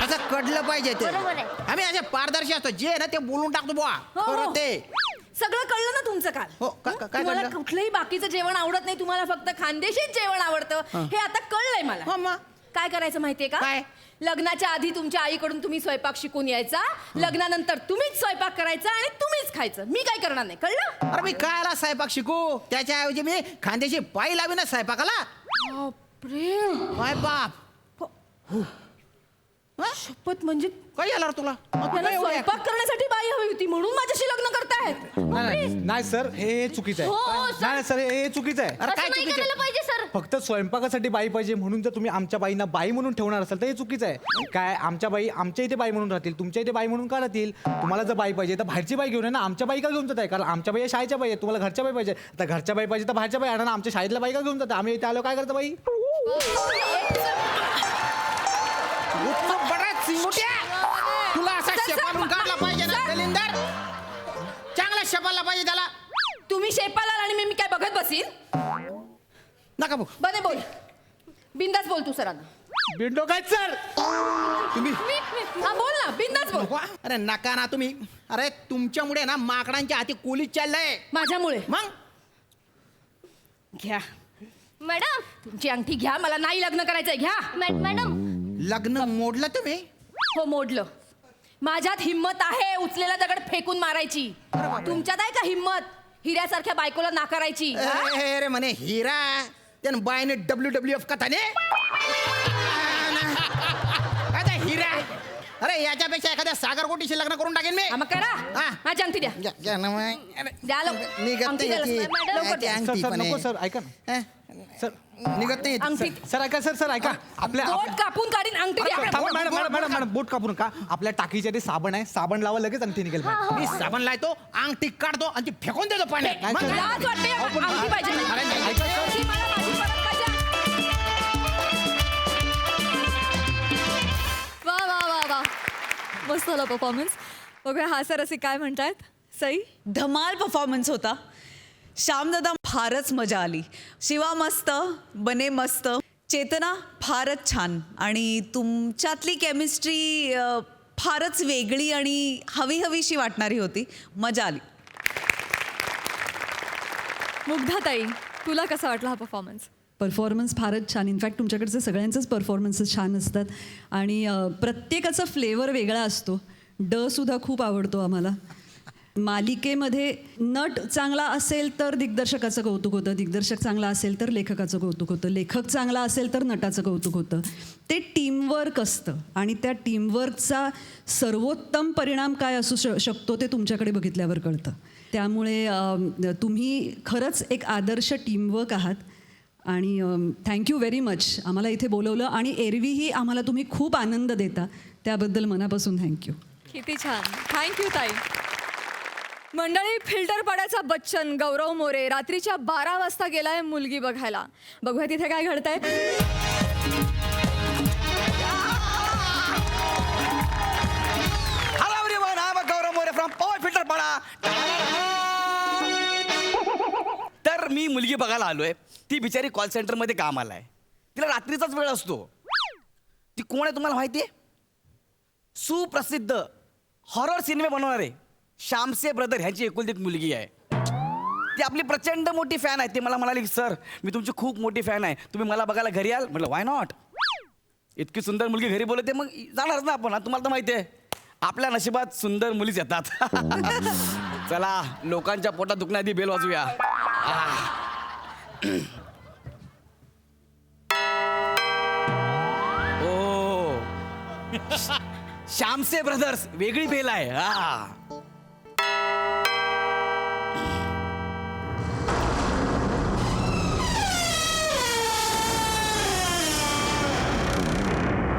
असं कळलं पाहिजे ते. बरोबर आहे. आम्ही असे पारदर्शी असतो. जे आहे ना ते बोलून टाकतो बुवा. हो, हो. खरं ते. सगळं कळलं ना तुमचं काल. हो, काय तुम्हाला कळलं? कुठलंही बाकीचं जेवण आवडत नाही, तुम्हाला फक्त खानदेशीच जेवण आवडतं हे आता कळलंय मला. हो मग. काय करायचं माहितीये का? काय? लग्नाच्या आधी तुमच्या आईकडून तुम्ही स्वयंपाक शिकून यायचा, लग्नानंतर तुम्हीच स्वयंपाक करायचा आणि तुम्हीच खायचं. मी काय करणार नाही, कळलं? अरे मी कायला स्वयंपाक शिकू? त्याच्याऐवजी मी खानदेशी बाई लावी ना स्वयंपाकाला. काय बाप. हा? शपथ, म्हणजे काय झालं रे तुला? त्यांना काय एवढं स्वयंपाक करण्यासाठी बाई हवी होती म्हणून माझ्याशी लग्न करतायत. नाही सर, हे चुकीचं हो, आहे. हो, सर. नाही सर, हे चुकीचं आहे. अरे असं काय नाही चुकीचं? करायला पाहिजे सर. फक्त स्वयंपाकासाठी बाई पाहिजे म्हणून जर तुम्ही आमच्या बाईंना बाई म्हणून ठेवणार असाल तर हे चुकीचं आहे. काय आमच्या बाई आमच्या इथे बाई म्हणून राहतील, तुमच्या इथे बाई म्हणून का राहतील? तुम्हाला जर बाई पाहिजे तर बाहेरची बाई घेऊन या ना. आमच्या बाई का घेऊन जात आहे? कारण आमच्या बाई शाळेच्या बाई आहे. तुम्हाला घरच्या बाई पाहिजे तर घरच्या बाई पाहिजे तर बाहेरच्या बाई आणा ना. आमच्या शाळेतल्या बाई का घेऊन जातात? आम्ही इथे आलो काय करतो बाई? उत्सव बराच चिंगुट्या. तुला असा सर, शेपालून काढला पाहिजे ना सर. दलिंदर. चांगला शेपाला पाहिजे त्याला. तुम्ही शेपाला आणि मी काय बघत बसीन? नका भाऊ. बने बोल, बिंदास बोल तू सरांना. बिंडो काय सर? तुम्ही हा बोल ना, बिंदास बोल. वा, अरे नका ना तुम्ही. अरे तुमच्यामुळे ना माकडांच्या हाती कोलीच चाललंय. माझ्यामुळे. मग घ्या मॅडम, तुमची अंगठी घ्या, मला नाही लग्न करायचंय. घ्या. मॅडम, लग्न मोडलं तुम्ही? हो, मोडलं. माझ्यात हिम्मत आहे उचलेला दगड फेकून मारायची. तुमच्यात आहे का हिम्मत हिऱ्यासारख्या बायकोला नाकारायची? हा? अरे म्हणे हिरा त्यानं बायने WWF कथाने आता हिरा. अरे याच्यापेक्षा एखाद्या सागरकोटीशी लग्न करून टाकेन मी. हा, मग करा. हा. माझी अंगठी द्या. या ना मग. अरे, द्या लवकर. निघत अंगठी नाही द्या ती. लवकर. लवकर ती द्या. अंगठी सर पण आहे. नको सर, ऐका ना. हं? सर निघत नाही ती. अंगठी सर ऐका सर ऐका. आपल्या बोट कापून काढीन, अंगठी द्या. थांबा, मॅडम मॅडम मॅडम मॅडम बोट कापून का? आपल्या टाकीच्या ते साबण आहे, साबण लावा लगेच अंगठी निघेल. मी साबण लायतो, अंगठी काढतो आणि ती फेकून देतो पाण्यात. मग काय? लाज वाटते, अंगठी पाहिजे. अरे नाही. अंगठी मला माझी परत पाहिजे. वा वा वा वा, मस्त झाला परफॉर्मन्स. बघूया हा सर असे काय म्हणतायत. सई, धमाल परफॉर्मन्स होता. श्यामदादा फारच मजा आली. शिवा मस्त, बने मस्त, चेतना फारच छान आणि तुमच्यातली केमिस्ट्री फारच वेगळी आणि हवीशी वाटणारी होती. मजा आली. मुग्धाताई, तुला कसा वाटला हा परफॉर्मन्स? परफॉर्मन्स फारच छान. इनफॅक्ट तुमच्याकडचे सगळ्यांचेच परफॉर्मन्सेस छान असतात आणि प्रत्येकाचा फ्लेवर वेगळा असतो. सुद्धा खूप आवडतो आम्हाला. मालिकेमध्ये नट चांगला असेल तर दिग्दर्शकाचं कौतुक होतं, दिग्दर्शक चांगला असेल तर लेखकाचं कौतुक होतं, लेखक चांगला असेल तर नटाचं कौतुक होतं. ते टीमवर्क असतं आणि त्या टीमवर्कचा सर्वोत्तम परिणाम काय असू शकतो ते तुमच्याकडे बघितल्यावर कळतं. त्यामुळे तुम्ही खरंच एक आदर्श टीमवर्क आहात आणि थँक्यू व्हेरी मच. आम्हाला इथे बोलवलं आणि एरवीही आम्हाला तुम्ही खूप आनंद देता, त्याबद्दल मनापासून थँक्यू. किती छान. थँक्यू ताई. मंडळी, फिल्टर पाड्याचा बच्चन गौरव मोरे रात्रीच्या 12 वाजता गेलाय मुलगी बघायला. बघूया तिथे काय घडतंय. Hello everyone, I'm Gaurav More from power filter पाडा. तर मी मुलगी बघायला आलोय. ती बिचारी कॉल सेंटरमध्ये कामाला आहे. तिला रात्रीचाच वेळ असतो. ती कोण आहे तुम्हाला माहिती आहे? सुप्रसिद्ध हॉरर सिनेमे बनवणारे श्यामसे ब्रदर ह्यांची एकुलती एक मुलगी आहे. ती आपली प्रचंड मोठी फॅन आहे. ती मला म्हणाली, सर मी तुमची खूप मोठी फॅन आहे, तुम्ही मला बघायला घरी याल? म्हटलं वाय नॉट. इतकी सुंदर मुलगी घरी बोलते, मग जाणारच ना आपण. तुम्हाला तर माहिती आहे आपल्या नशिबात सुंदर मुलीच येतात. चला लोकांच्या पोटात दुखण्याआधी बेल वाजूया. ओ श्यामसे ब्रदर्स वेगळी बेल आहे.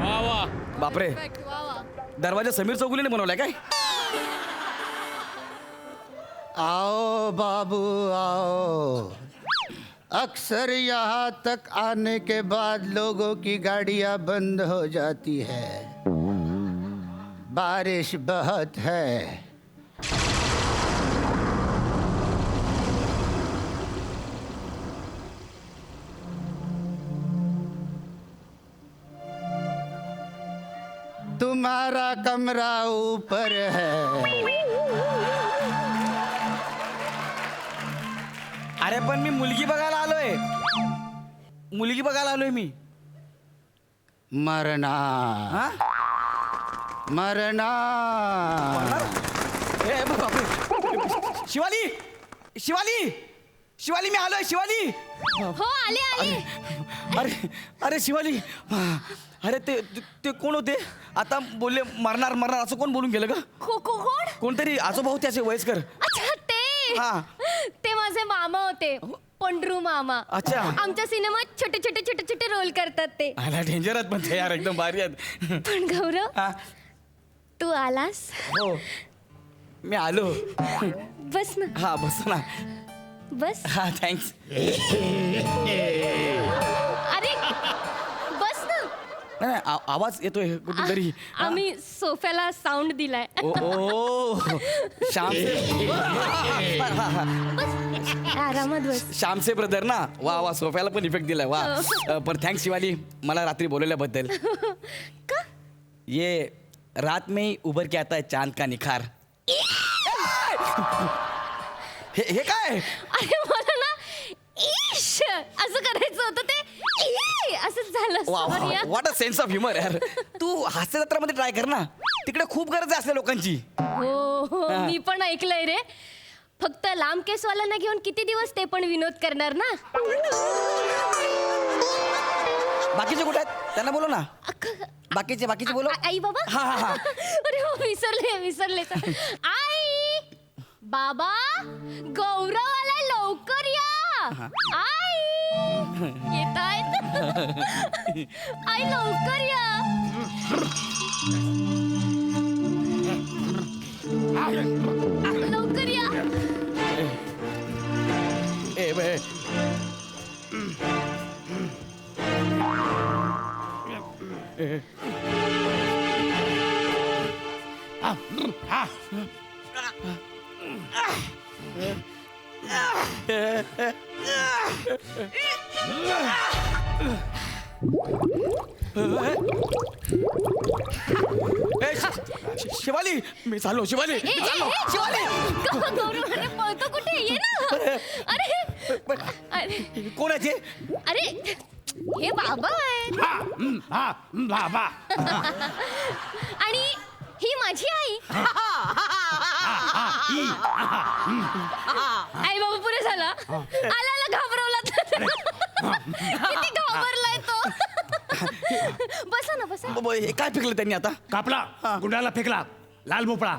वा वा. बापरे, वा वा. दरवाजा समीर चौगुलेने बनवलाय काय? आओ बाबू आओ. अक्सर यहाँ तक आने के बाद लोगों की गाड़ियाँ बंद हो जाती है. बारिश बहुत है. तुम्हारा कमरा ऊपर है. अरे पण मी मुलगी बघायला आलोय. मुलगी बघायला आलोय मी. मरना हा? मरना. ए, बापरे. शिवाली शिवाली शिवाली मी आलोय. शिवाली. हो आले आले. अरे अरे शिवाली. अरे ते ते कोण होते? आता बोलले मरणार मरणार असं कोण बोलून गेलं का? कोण? कोणतरी आजोबा होते असे वयस्कर. अच्छा ते हा. ते माझे मामा होते, पंडरू मामा. अच्छा. आमच्या सिनेमात छोटे छोटे छोटे छोटे रोल करतात ते. आला डेंजर आहेत पण ते यार एकदम भारी आहेत. पण गौरव हा. तू आलास? हो मी आलो. बस ना. हा बस ना. बस. हा थँक्स. अरे बस ना. नाही नाही, आवाज येतोय कुठेतरी. हा. आम्ही सोफ्याला साऊंड दिलाय. ओ श्यामसे. बस आरामात बस. श्यामसे ब्रदर ना. वा वा सोफ्याला पण इफेक्ट दिलाय. वा पण थँक्स शिवाली मला रात्री बोलवल्याबद्दल. का? ये रात में ही उभर के आता है चांद का निखार. हे काय? अरे मला ना इश असं करायचं होतं ते ई असंच झालं. Sorry हा. What a sense of humour यार. तू हास्य जत्रामध्ये ट्राय कर ना. तिकडे खूप गरज आहे असल्या लोकांची. हो मी पण ऐकलंय रे. फक्त लांब केसवाल्यांना घेऊन किती दिवस ते पण विनोद करणार ना. बाकीचे कुठे आहेत त्यांना बोलो ना. बाकीचे बोलो. आई बाबा. हा हा हा. अरे हो विसरले. आई बाबा गौरव आलाय लवकर या. आई येतायत. आई लवकर या. लवकर या. ए बे. शिवाली मी चाललो. शिवाली मी चाललो. शिवाली गौरव अरे पळतो कुठे? ये ना. अरे कोण आहे ते? अरे हे बाबा आहे. बाबा. आणि ही माझी आई. आई बाबा पुरे झाला. आला घाबरवला. किती घाबरलाय तो. बसा ना बसा. हे काय फेकलं त्यांनी आता? कापला गुंडाला फेकला. लाल भोपळा.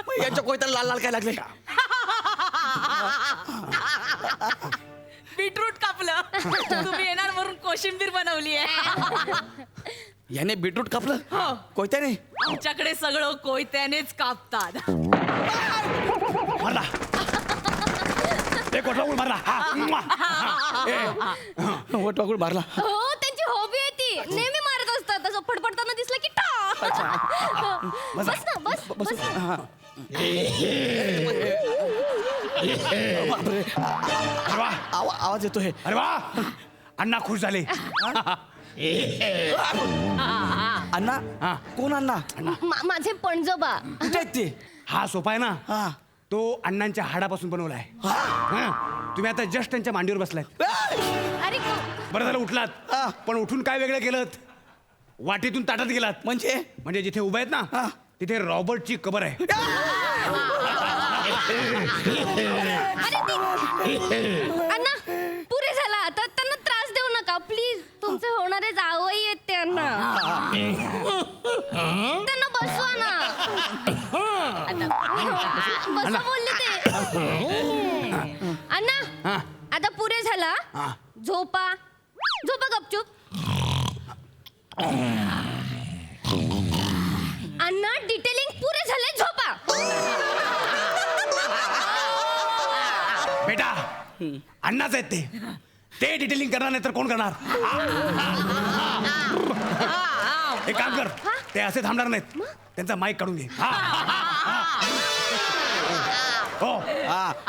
मग यांच्या कोयत्याला लाल लाल काय लागले? बीटरूट कापलं. तुम्ही येणार वरून कोशिंबीर बनवली आहे. याने बीटरूट कापलं कोयत्याने. आमच्याकडे सगळं कोयत्यानेच कापतात. मारला एक वटवागुळ मारला हा, मुआ. वटवागुळ मारला. हो त्यांची हॉबी आहे ती. नेहमी मारत असतात. तसं फडफडताना दिसलं की टा. बस ना बस बस ना. बापरे. अरे वा आवाज येतोय. अरे वा अण्णा खुश झाले. अण्णा कोण अण्णा? माझे पणजोबा. कुठे आहेत ते? हा सोपा आहे ना हा. तो अण्णांच्या हाडापासून बनवलाय. हा. तुम्ही आता जस्ट त्यांच्या मांडीवर बसलाय. अरे बरं झालं उठलात पण उठून काय वेगळं केलं वाटेतून ताटात गेलात. म्हणजे जिथे उभे आहेत ना तिथे रॉबर्टची कबर आहे. अण्णा पुरे झाला आता त्यांना त्रास देऊ नका प्लीज. तुमचे होणारे जावई आहेत त्यांना. त्यांना बसवा ना. बसवा बोलले ते. अण्णा आता पुरे झाला. झोपा झोपा गपचूप. अण्णा डिटेलिंग पुरे झाले. झोपा. बेटा अण्णाच आहेत ते डिटेलिंग करणार नाही तर कोण करणार. एक काम कर ते असे थांबणार नाहीत. त्यांचा माईक काढून घे. हो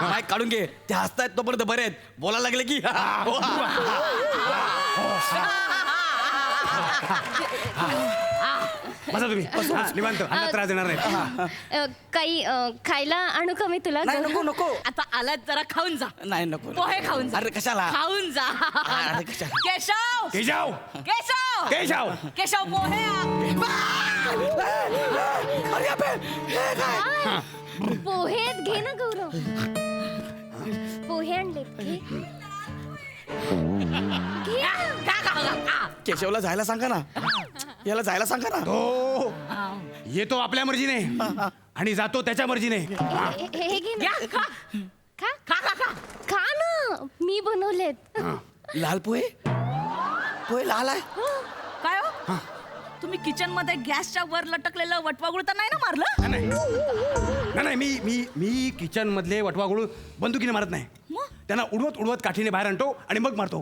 माईक काढून घे. ते हसतायत तोपर्यंत बरे आहेत. बोलायला लागले की बसा तुम्ही निवांत. अण्णा त्रास देणार नाही. काही खायला आणू का मी तुला. नाही नको नको. आता आलात जरा खाऊन जा. नाही नको. पोहे खाऊन जा. अरे कशाला? खाऊन जा. अरे कशाला? केशव केशव केशव केशव केशव पोहे अरे अबे, हे काय? पोहे घे ना गौरव. पोहे आणले घे. केशवला जायला सांगा ना. याला जायला सांगा ना. तो येतो आपल्या मर्जीने आणि जातो त्याच्या मर्जीने. हे घे ना. खा खा खा खा खा. खा ना मी बनवलेत. लाल पोहे. पोहे लाल आहे. काय हो तुम्ही किचन मध्ये गॅसच्या वर लटकलेलं वटवागुळ तर नाही ना मारलं. नाही मी मी मी किचन मधले वटवागुळ बंदुकीने मारत नाही. त्यांना उडवत उडवत काठीने बाहेर आणतो आणि मग मारतो.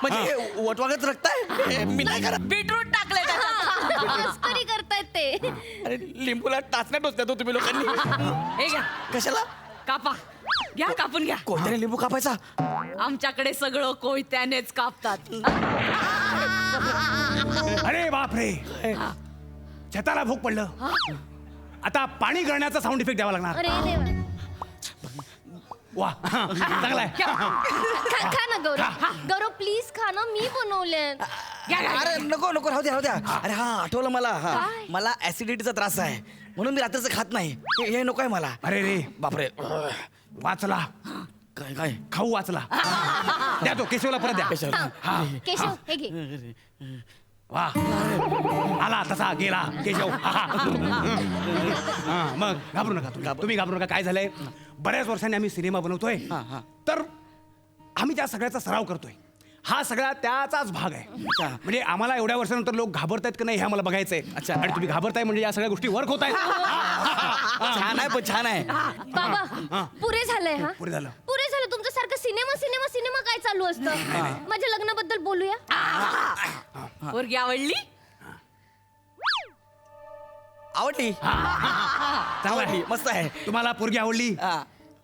म्हणजे वटवागत रक्त आहे. मी नाही करत. बीटरूट टाकले त्याच्यात. मस्करी करतायत ते. अरे लिंबूला टाचण्या टोचल्या तो तुम्ही लोकांनी. हे घ्या कशाला? कापा घ्या कापून घ्या. कोणत्याने लिंबू कापायचा? आमच्याकडे सगळं कोयत्यानेच कापतात. अरे बापरे छताला भूक पडलं. आता पाणी गळण्याचा साऊंड इफेक्ट द्यावा लागणार. अरे देवा. वा चांगला आहे. खा ना गौरव. गौरव प्लीज खा ना मी बनवलेत. अरे नको नको राहू द्या राहू द्या. अरे हा आठवलं मला. काय? मला ऍसिडिटीचा त्रास आहे म्हणून मी रात्रीचं खात नाही. हे नको आहे मला. अरे रे बापरे. वाचला काय काय खाऊ वाचला. द्या तो केशवला परत द्या. कशाला? केशव हे घे. वा आला तसा गेला केशव. मग घाबरू नका तुम्ही घाबरू नका. काय झालंय बऱ्याच वर्षांनी आम्ही सिनेमा बनवतोय तर आम्ही त्या सगळ्याचा सराव करतोय. हा सगळा त्याचाच भाग आहे. म्हणजे आम्हाला एवढ्या वर्षानंतर लोक घाबरतायत की नाही हे आम्हाला बघायचंय. अच्छा. आणि तुम्ही घाबरताय म्हणजे या सगळ्या गोष्टी वर्क होत आहेत. छान आहे पण छान आहे. बाबा पुरे झालंय. हा पुरे झालं. पुरे झालं. तुमचं सारखं सिनेमा सिनेमा सिनेमा काय चालू असतं. माझ्या लग्नाबद्दल बोलूया. पोरगी आवडली. आवडली. चांगला आहे. मस्त आहे. तुम्हाला पोरगी आवडली.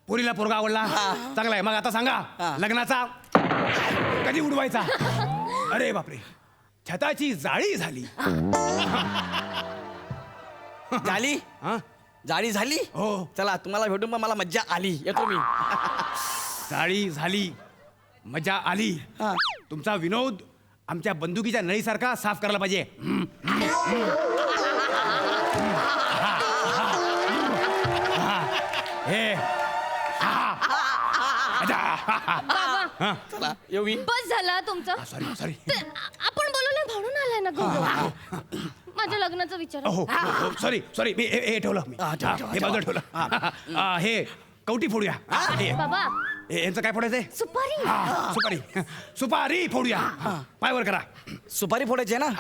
पोरीला पोरगा आवडला. चांगला आहे. मग आता सांगा लग्नाचा कधी उडवायचा. अरे बापरे छताची जाळी झाली. झाली. जाळी झाली. हो. चला तुम्हाला भेटून पण मला मज्जा आली. येतो मी. जाळी झाली मजा आली. तुमचा विनोद आमच्या बंदुकीच्या नळीसारखा साफ करायला पाहिजे. हे बाबा चला येऊ मी. बस झालं तुमचं. सॉरी आपण बोलवलं म्हणून आलाय ना गौरव. माझ्या लग्नाचा विचार. हो सॉरी मी हे ठेवलं मी. हे बाजूला ठेवलं. हे कवटी फोडूया. बाबा यांचं काय फोडायचंय. सुपारी. सुपारी सुपारी फोडूया. पाय वर करा. सुपारी फोडायची आहे ना.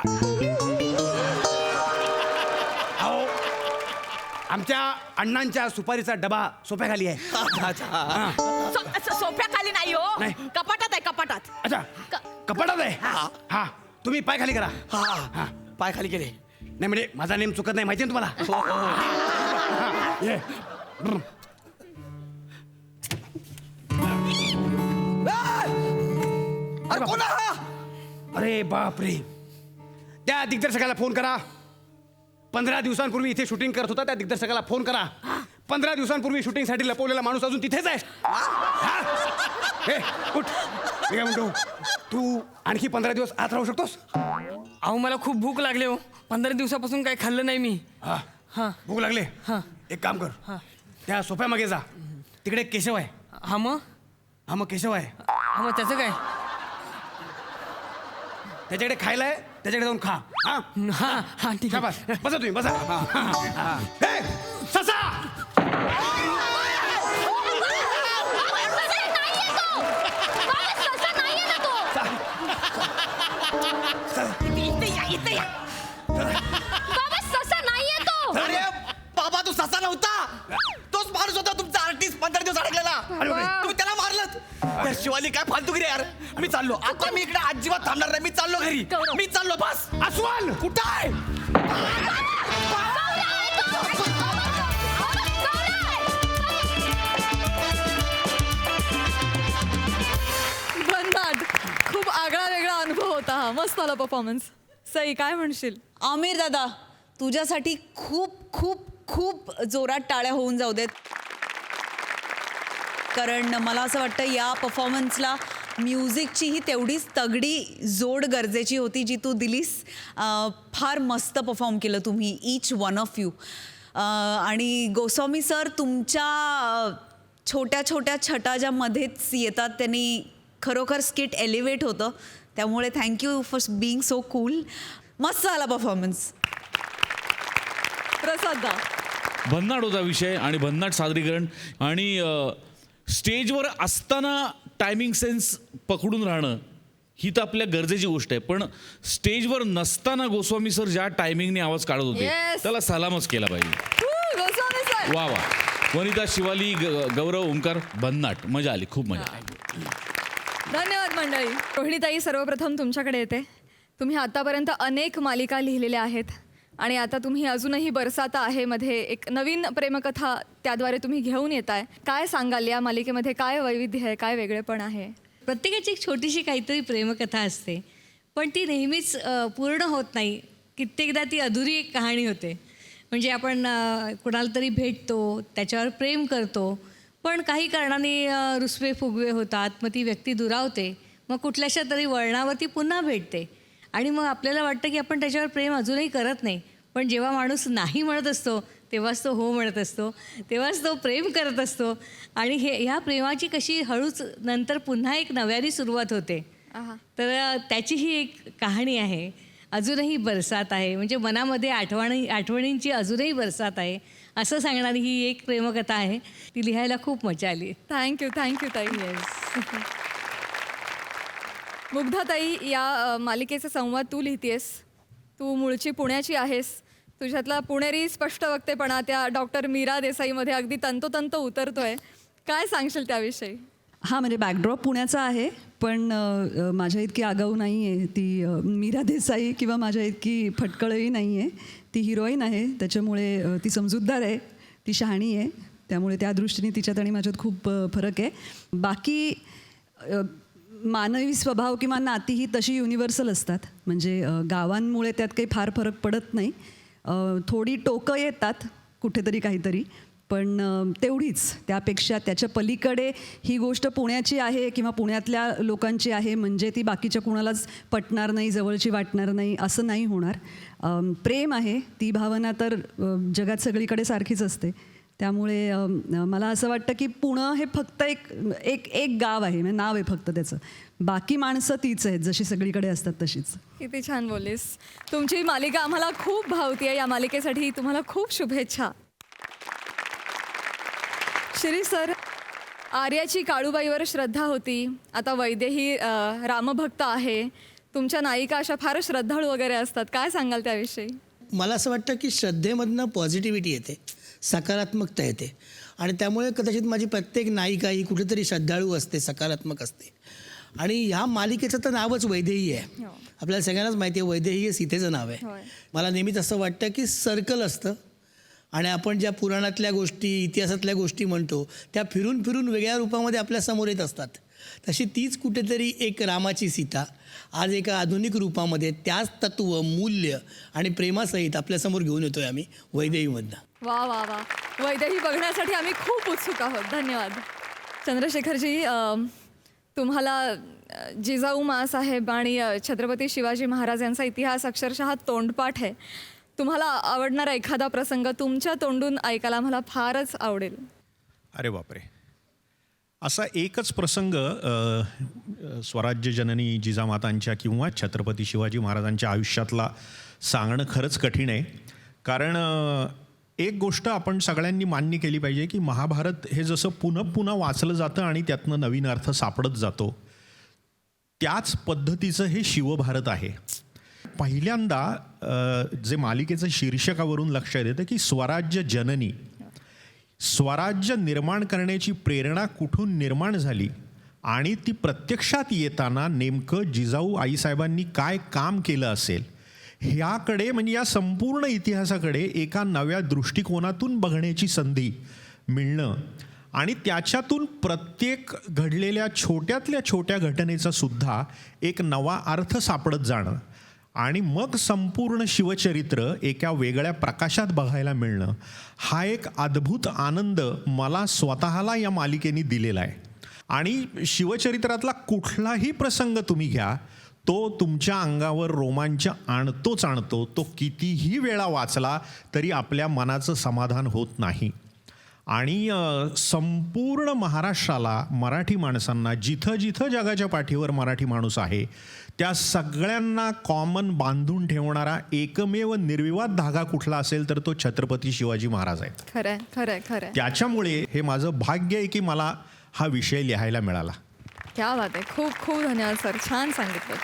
आमच्या अण्णांच्या सुपारीचा डबा सोफ्याखाली आहे. सोफ्याखाली नाही हो नाही. कपाटात आहे कपाटात. अच्छा कपाटात आहे. हा तुम्ही पाय खाली करा. हा पाय खाली केले. नाही म्हणजे माझा नेम चुकत नाही माहिती आहे ना तुम्हाला. ये. अरे कोण आहे हा? अरे बापरे, त्या दिग्दर्शकाला फोन करा. 15 दिवसांपूर्वी इथे शूटिंग करत होता त्या दिग्दर्शकाला फोन करा. 15 दिवसांपूर्वी शूटिंगसाठी लपवलेला माणूस अजून तिथेच आहे. हा? हे, उठ. मी काय म्हणतो, तू आणखी 15 दिवस आत राहू शकतोस? अहो मला खूप भूक लागली हो. 15 दिवसापासून काही खाल्लं नाही मी. हा भूक लागले. एक काम कर, त्या सोफ्यामागे जा. तिकडे एक केशव आहे. हा मग केशव आहे. हा मग त्याचं काय. त्याच्याकडे खायला आहे, त्याच्याकडे जाऊन खा. हा हा ठीक आहे. शाबास. बसा तुम्ही बसा. हे, ससा. इथे या बाबा ससा नाहीये तो. अरे बाबा तू ससा नव्हता, तोच माणूस होता तुमचा आर्टिस्ट 15 दिवस अडकलेला. तुम्ही त्याला मारलत. त्या शिवाली काय फालतूगिरी यार. मी चाललो आता. मी इकडे अजिबात थांबणार नाही. मी चाललो घरी. मी चाललो बस. अस्वल कुठं आहे? भन्नाट. खूप आगळा वेगळा अनुभव होता हा. मस्त आला परफॉर्मन्स. सई काय म्हणशील? आमिर दादा तुझ्यासाठी खूप खूप खूप जोरात टाळ्या होऊन जाऊ देत. कारण मला असं वाटतं या परफॉर्मन्सला म्युझिकचीही तेवढीच तगडी जोड गरजेची होती जी तू दिलीस. फार मस्त परफॉर्म केलं तुम्ही ईच वन ऑफ यू. आणि गोस्वामी सर तुमच्या छोट्या छोट्या छटा ज्या मध्येच येतात त्यांनी खरोखर स्किट एलिव्हेट होतं. त्यामुळे thank you for being so cool. मस्त आला परफॉर्मन्स. प्रसाद दा. भन्नाट होता विषय आणि भन्नाट सादरीकरण आणि स्टेजवर असताना टायमिंग सेन्स पकडून राहणं ही तर आपल्या गरजेची गोष्ट आहे. पण स्टेजवर नसताना गोस्वामी सर ज्या टायमिंगने आवाज काढत होते Yes. त्याला सलामच केला पाहिजे. गोस्वामी सर. वा वा. वनिता, शिवाली, गौरव, ओंकार, भन्नाट. मजा आली, खूप मजा आली. धन्यवाद मंडळी. रोहिणीताई सर्वप्रथम तुमच्याकडे येते. तुम्ही आतापर्यंत अनेक मालिका लिहिलेल्या आहेत आणि आता तुम्ही अजूनही बरसाता आहे मध्ये एक नवीन प्रेमकथा त्याद्वारे तुम्ही घेऊन येताय. काय सांगाल या मालिकेमध्ये काय वैविध्य आहे, काय वेगळेपण आहे? प्रत्येकाची एक छोटीशी काहीतरी प्रेमकथा असते पण ती नेहमीच पूर्ण होत नाही. कित्येकदा ती अधुरी एक कहाणी होते. म्हणजे आपण कुणाला तरी भेटतो, त्याच्यावर प्रेम करतो, पण काही कारणाने रुसवे फुगवे होतात, मग ती व्यक्ती दुरावते, मग कुठल्याशा तरी वळणावरती पुन्हा भेटते आणि मग आपल्याला वाटतं की आपण त्याच्यावर प्रेम अजूनही करत नाही. पण जेव्हा माणूस नाही म्हणत असतो तेव्हाच तो हो म्हणत असतो, तेव्हाच तो प्रेम करत असतो आणि ह्या प्रेमाची कशी हळूच नंतर पुन्हा एक नव्याने सुरुवात होते. तर त्याची ही एक कहाणी आहे. अजूनही बरसात आहे, म्हणजे मनामध्ये आठवणींची अजूनही बरसात आहे असं सांगणारी ही एक प्रेमकथा आहे. ती लिहायला खूप मजा आली. थँक्यू ताई. मुग्धाताई, या मालिकेचा संवाद तू लिहितेस. तू मूळची पुण्याची आहेस. तुझ्यातला पुणेरी स्पष्ट वक्तेपणा त्या डॉक्टर मीरा देसाईमध्ये अगदी तंतोतंत उतरतोय. काय सांगशील त्याविषयी? हां म्हणजे बॅकड्रॉप पुण्याचा आहे पण माझ्या इतकी आगाऊ नाही आहे ती मीरा देसाई किंवा माझ्या इतकी फटकळही नाही आहे. ती हिरोईन आहे त्याच्यामुळे ती समजूतदार आहे, ती शहाणी आहे, त्यामुळे त्या दृष्टीने तिच्यात आणि माझ्यात खूप फरक आहे. बाकी मानवी स्वभाव किंवा नाती ही तशी युनिव्हर्सल असतात. म्हणजे गावांमुळे त्यात काही फार फरक पडत नाही. थोडी टोकं येतात कुठेतरी काहीतरी, पण तेवढीच. त्यापेक्षा त्याच्या पलीकडे ही गोष्ट पुण्याची आहे किंवा पुण्यातल्या लोकांची आहे म्हणजे ती बाकीच्या कुणालाच पटणार नाही, जवळची वाटणार नाही असं नाही होणार. प्रेम आहे ती भावना तर जगात सगळीकडे सारखीच असते. त्यामुळे मला असं वाटतं की पुणं हे फक्त एक गाव आहे, म्हणजे नाव आहे फक्त त्याचं. बाकी माणसं तीच आहेत जशी सगळीकडे असतात तशीच. किती छान बोललीस. तुमची मालिका आम्हाला खूप भावतीये. या मालिकेसाठी तुम्हाला खूप शुभेच्छा. शिरीष सर, आर्याची काळूबाईवर श्रद्धा होती, आता वैदेही रामभक्त आहे. तुमच्या नायिका अशा फार श्रद्धाळू वगैरे असतात, काय सांगाल त्याविषयी? मला असं वाटतं की श्रद्धेमधनं पॉझिटिव्हिटी येते. सकारात्मकता येते आणि त्यामुळे कदाचित माझी प्रत्येक नायिका ही कुठेतरी श्रद्धाळू असते, सकारात्मक असते. आणि ह्या मालिकेचं तर नावच वैदेही आहे. आपल्याला सगळ्यांनाच माहिती आहे वैदेही हे सीतेचं नाव आहे. मला नेहमीच असं वाटतं की सर्कल असतं आणि आपण ज्या पुराणातल्या गोष्टी, इतिहासातल्या गोष्टी म्हणतो त्या फिरून फिरून वेगळ्या रूपामध्ये आपल्या समोर येत असतात. तशी तीच कुठेतरी एक रामाची सीता आज एका आधुनिक रूपामध्ये त्याच तत्व, मूल्य आणि प्रेमासहित आपल्यासमोर घेऊन येतोय आम्ही वैदेहीमधनं. वा वा वा, वैदेही बघण्यासाठी आम्ही खूप उत्सुक आहोत. धन्यवाद. चंद्रशेखरजी, तुम्हाला जिजाऊ माँसाहेब आणि छत्रपती शिवाजी महाराज यांचा इतिहास अक्षरशः तोंडपाठ आहे. तुम्हाला आवडणारा एखादा प्रसंग तुमच्या तोंडून ऐकायला मला फारच आवडेल. अरे बापरे, असा एकच प्रसंग स्वराज्य जननी जिजामातांच्या किंवा छत्रपती शिवाजी महाराजांच्या आयुष्यातला सांगणं खरंच कठीण आहे. कारण एक गोष्ट आपण सगळ्यांनी मान्य केली पाहिजे की महाभारत हे जसं पुन्हा पुन्हा वाचलं जातं आणि त्यातनं नवीन अर्थ सापडत जातो, त्याच पद्धतीचं हे शिवभारत आहे. पहिल्यांदा जे मालिकेचं शीर्षकावरून लक्षात येतं की स्वराज्य जननी, स्वराज्य निर्माण करण्याची प्रेरणा कुठून निर्माण झाली आणि ती प्रत्यक्षात येताना नेमकं जिजाऊ आईसाहेबांनी काय काम केलं असेल ह्याकडे, म्हणजे या संपूर्ण इतिहासाकडे एका नव्या दृष्टिकोनातून बघण्याची संधी मिळणं आणि त्याच्यातून प्रत्येक घडलेल्या छोट्यातल्या छोट्या घटनेचा सुद्धा एक नवा अर्थ सापडत जाणं आणि मग संपूर्ण शिवचरित्र एका वेगळ्या प्रकाशात बघायला मिळणं, हा एक अद्भुत आनंद मला स्वतःला या मालिकेने दिलेला आहे. आणि शिवचरित्रातला कुठलाही प्रसंग तुम्ही घ्या, तो तुमच्या अंगावर रोमांच आणतो. तो कितीही वेळा वाचला तरी आपल्या मनाचं समाधान होत नाही. आणि संपूर्ण महाराष्ट्राला, मराठी माणसांना, जिथं जिथं जगाच्या पाठीवर मराठी माणूस आहे त्या सगळ्यांना कॉमन बांधून ठेवणारा एकमेव निर्विवाद धागा कुठला असेल तर तो छत्रपती शिवाजी महाराज आहेत. खरंय खरंय खरंय. त्याच्यामुळे हे माझं भाग्य आहे की मला हा विषय लिहायला मिळाला. क्या बात आहे. खूप खूप धन्यवाद सर, छान सांगितलं.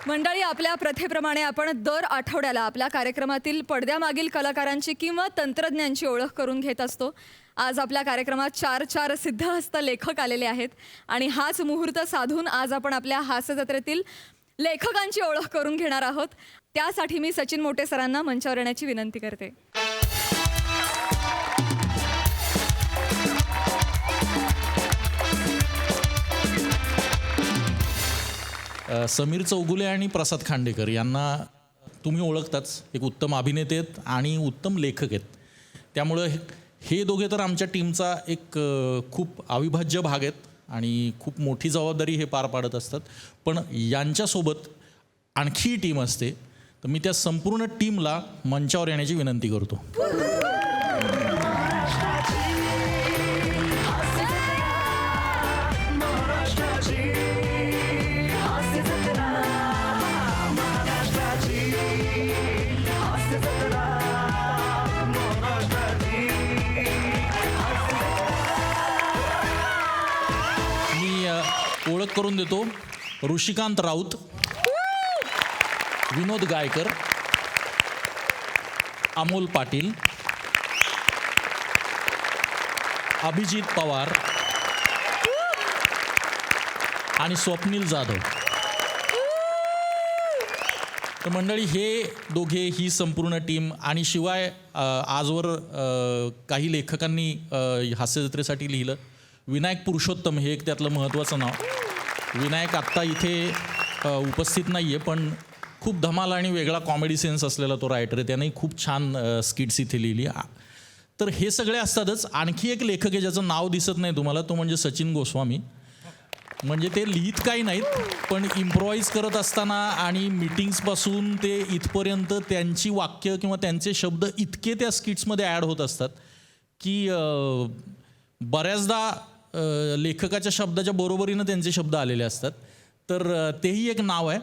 मंडळी, आपल्या प्रथेप्रमाणे आपण दर आठवड्याला आपल्या कार्यक्रमातील पडद्यामागील कलाकारांची किंवा तंत्रज्ञांची ओळख करून घेत असतो. आज आपल्या कार्यक्रमात 4 सिद्धहस्त लेखक आलेले आहेत आणि हाच मुहूर्त साधून आज आपण आपल्या हास्यजत्रेतील लेखकांची ओळख करून घेणार आहोत. त्यासाठी मी सचिन मोटे सरांना मंचावर येण्याची विनंती करते. समीर चौगुले आणि प्रसाद खांडेकर यांना तुम्ही ओळखताच. एक उत्तम अभिनेते आहेत आणि उत्तम लेखक आहेत. त्यामुळं हे दोघे तर आमच्या टीमचा एक खूप अविभाज्य भाग आहेत आणि खूप मोठी जबाबदारी हे पार पाडत असतात. पण यांच्यासोबत आणखी टीम असते, तर मी त्या संपूर्ण टीमला मंचावर येण्याची विनंती करतो. ओळख करून देतो. ऋषिकांत राऊत, विनोद गायकर, अमोल पाटील, अभिजित पवार आणि स्वप्नील जाधव. तर मंडळी, हे दोघे, ही संपूर्ण टीम आणि शिवाय आजवर काही लेखकांनी हास्यजत्रेसाठी लिहिलं. विनायक पुरुषोत्तम हे एक त्यातलं महत्त्वाचं नाव. विनायक आत्ता इथे उपस्थित नाही आहे, पण खूप धमाल आणि वेगळा कॉमेडी सेन्स असलेला तो रायटर आहे. त्यानेही खूप छान स्किट्स इथे लिहिली. तर हे सगळे असतातच. आणखी एक लेखक आहे ज्याचं नाव दिसत नाही तुम्हाला, तो म्हणजे सचिन गोस्वामी. म्हणजे ते लिहित काही नाहीत, पण इम्प्रोवाईज करत असताना आणि मीटिंग्सपासून ते इथपर्यंत त्यांची वाक्य किंवा त्यांचे शब्द इतके त्या स्किट्समध्ये ॲड होत असतात की बऱ्याचदा लेखकाच्या शब्दाच्या बरोबरीनं त्यांचे शब्द आलेले असतात. तर तेही एक नाव आहे.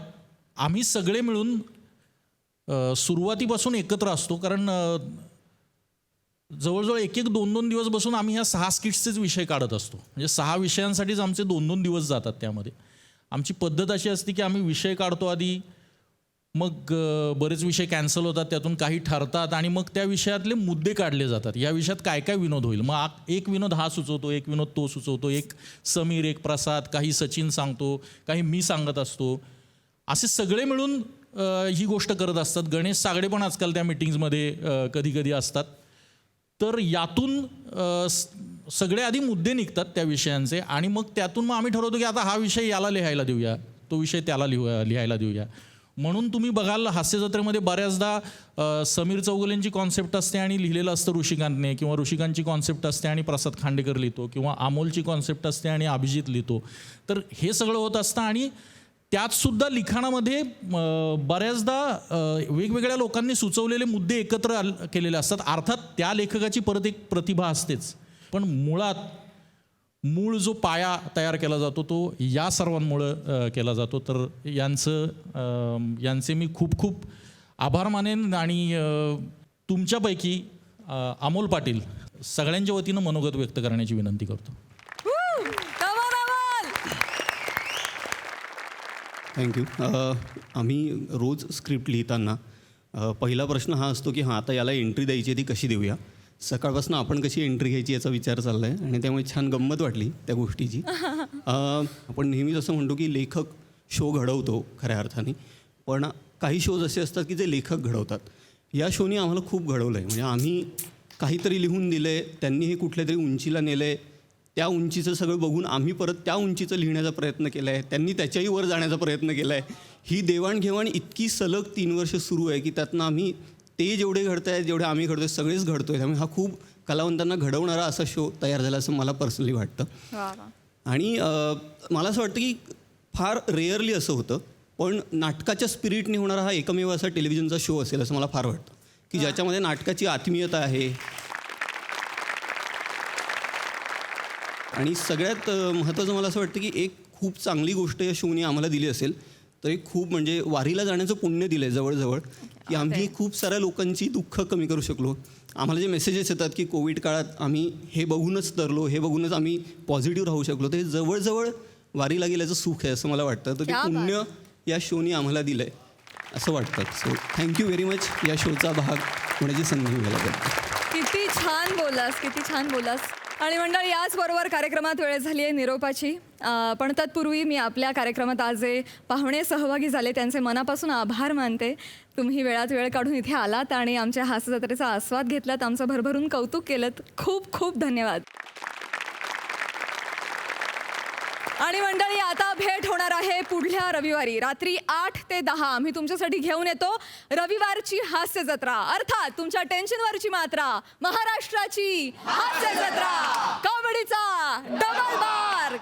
आम्ही सगळे मिळून सुरुवातीपासून एकत्र असतो, कारण जवळजवळ 1-2 दिवस बसून आम्ही ह्या 6 स्किट्सचेच विषय काढत असतो. म्हणजे 6 विषयांसाठीच आमचे 2-2 दिवस जातात. त्यामध्ये आमची पद्धत अशी असते की आम्ही विषय काढतो आधी, मग बरेच विषय कॅन्सल होतात, त्यातून काही ठरतात आणि मग त्या विषयातले मुद्दे काढले जातात. या विषयात काय काय विनोद होईल, मग एक विनोद हा सुचवतो, एक विनोद तो सुचवतो, एक समीर, एक प्रसाद, काही सचिन सांगतो, काही मी सांगत असतो. असे सगळे मिळून ही गोष्ट करत असतात. गणेश सागडे पण आजकाल त्या मिटिंग्समध्ये कधी कधी असतात. तर यातून सगळे आधी मुद्दे निघतात त्या विषयांचे आणि मग त्यातून मग आम्ही ठरवतो की आता हा विषय याला लिहायला देऊया, तो विषय त्याला लिहायला देऊया. म्हणून तुम्ही बघाल हास्य जत्रेमध्ये बऱ्याचदा समीर चौगुलेंची कॉन्सेप्ट असते आणि लिहिलेलं असतं ऋषिकांतने, किंवा ऋषिकांतची कॉन्सेप्ट असते आणि प्रसाद खांडेकर लिहितो, किंवा अमोलची कॉन्सेप्ट असते आणि अभिजित लिहितो. तर हे सगळं होत असतं आणि त्यातसुद्धा लिखाणामध्ये बऱ्याचदा वेगवेगळ्या लोकांनी सुचवलेले मुद्दे एकत्र केलेले असतात. अर्थात त्या लेखकाची परत एक प्रतिभा असतेच, पण मूळ जो पाया तयार केला जातो तो या सर्वांमुळं केला जातो. तर यांचे मी खूप खूप आभार मानेन आणि तुमच्यापैकी अमोल पाटील सगळ्यांच्या वतीनं मनोगत व्यक्त करण्याची विनंती करतो. थँक्यू. आम्ही रोज स्क्रिप्ट लिहिताना पहिला प्रश्न हा असतो की हां आता याला एंट्री द्यायची ती कशी देऊया. सकाळपासून आपण कशी एंट्री घ्यायची याचा विचार चालला आहे आणि त्यामुळे छान गंमत वाटली त्या गोष्टीची. आपण नेहमीच असं म्हणतो की लेखक शो घडवतो खऱ्या अर्थाने, पण काही शोज असे असतात की जे लेखक घडवतात. या शोनी आम्हाला खूप घडवलं आहे. म्हणजे आम्ही काहीतरी लिहून दिलं आहे, त्यांनी हे कुठल्या तरी उंचीला नेलं आहे, त्या उंचीचं सगळं बघून आम्ही परत त्या उंचीचं लिहिण्याचा प्रयत्न केला आहे, त्यांनी त्याच्याही वर जाण्याचा प्रयत्न केला आहे. ही देवाणघेवाण इतकी सलग 3 वर्ष सुरू आहे की त्यातनं आम्ही ते जेवढे घडत आहेत जेवढे आम्ही घडतो सगळेच घडतो आहे. त्यामुळे हा खूप कलावंतांना घडवणारा असा शो तयार झाला असं मला पर्सनली वाटतं. आणि मला असं वाटतं की फार रेअरली असं होतं, पण नाटकाच्या स्पिरिटने होणारा हा एकमेव असा टेलिव्हिजनचा शो असेल असं मला फार वाटतं की ज्याच्यामध्ये नाटकाची आत्मीयता आहे. आणि सगळ्यात महत्त्वाचं मला असं वाटतं की एक खूप चांगली गोष्ट या शोनी आम्हाला दिली असेल तर एक खूप म्हणजे वारीला जाण्याचं पुण्य दिलं आहे जवळजवळ, की आम्ही खूप साऱ्या लोकांची दुःख कमी करू शकलो. आम्हाला जे मेसेजेस येतात की कोविड काळात आम्ही हे बघूनच तरलो, हे बघूनच आम्ही पॉझिटिव्ह राहू शकलो, ते जवळजवळ वारीला गेल्याचं सुख आहे असं मला वाटतं. तर ते पुण्य या शोनी आम्हाला दिलं आहे असं वाटतं. सो थँक्यू व्हेरी मच या शोचा भाग होण्याची संधी मिळाली. किती छान बोललास, किती छान बोललास. आणि मंडळी याचबरोबर कार्यक्रमात वेळ झाली आहे निरोपाची. पण तत्पूर्वी मी आपल्या कार्यक्रमात आज जे पाहुणे सहभागी झाले त्यांचे मनापासून आभार मानते. तुम्ही वेळात वेळ काढून इथे आलात आणि आमच्या हास्य जत्रेचा आस्वाद घेतलात, आमचं भरभरून कौतुक केलं. खूप खूप धन्यवाद. आणि मंडळी आता भेट होणार आहे पुढल्या रविवारी रात्री 8 ते 10. आम्ही तुमच्यासाठी घेऊन येतो रविवारची हास्य जत्रा, अर्थात तुमच्या टेन्शनवरची मात्रा, महाराष्ट्राची हास्य जत्रा, कॉमेडीचा डबल बार.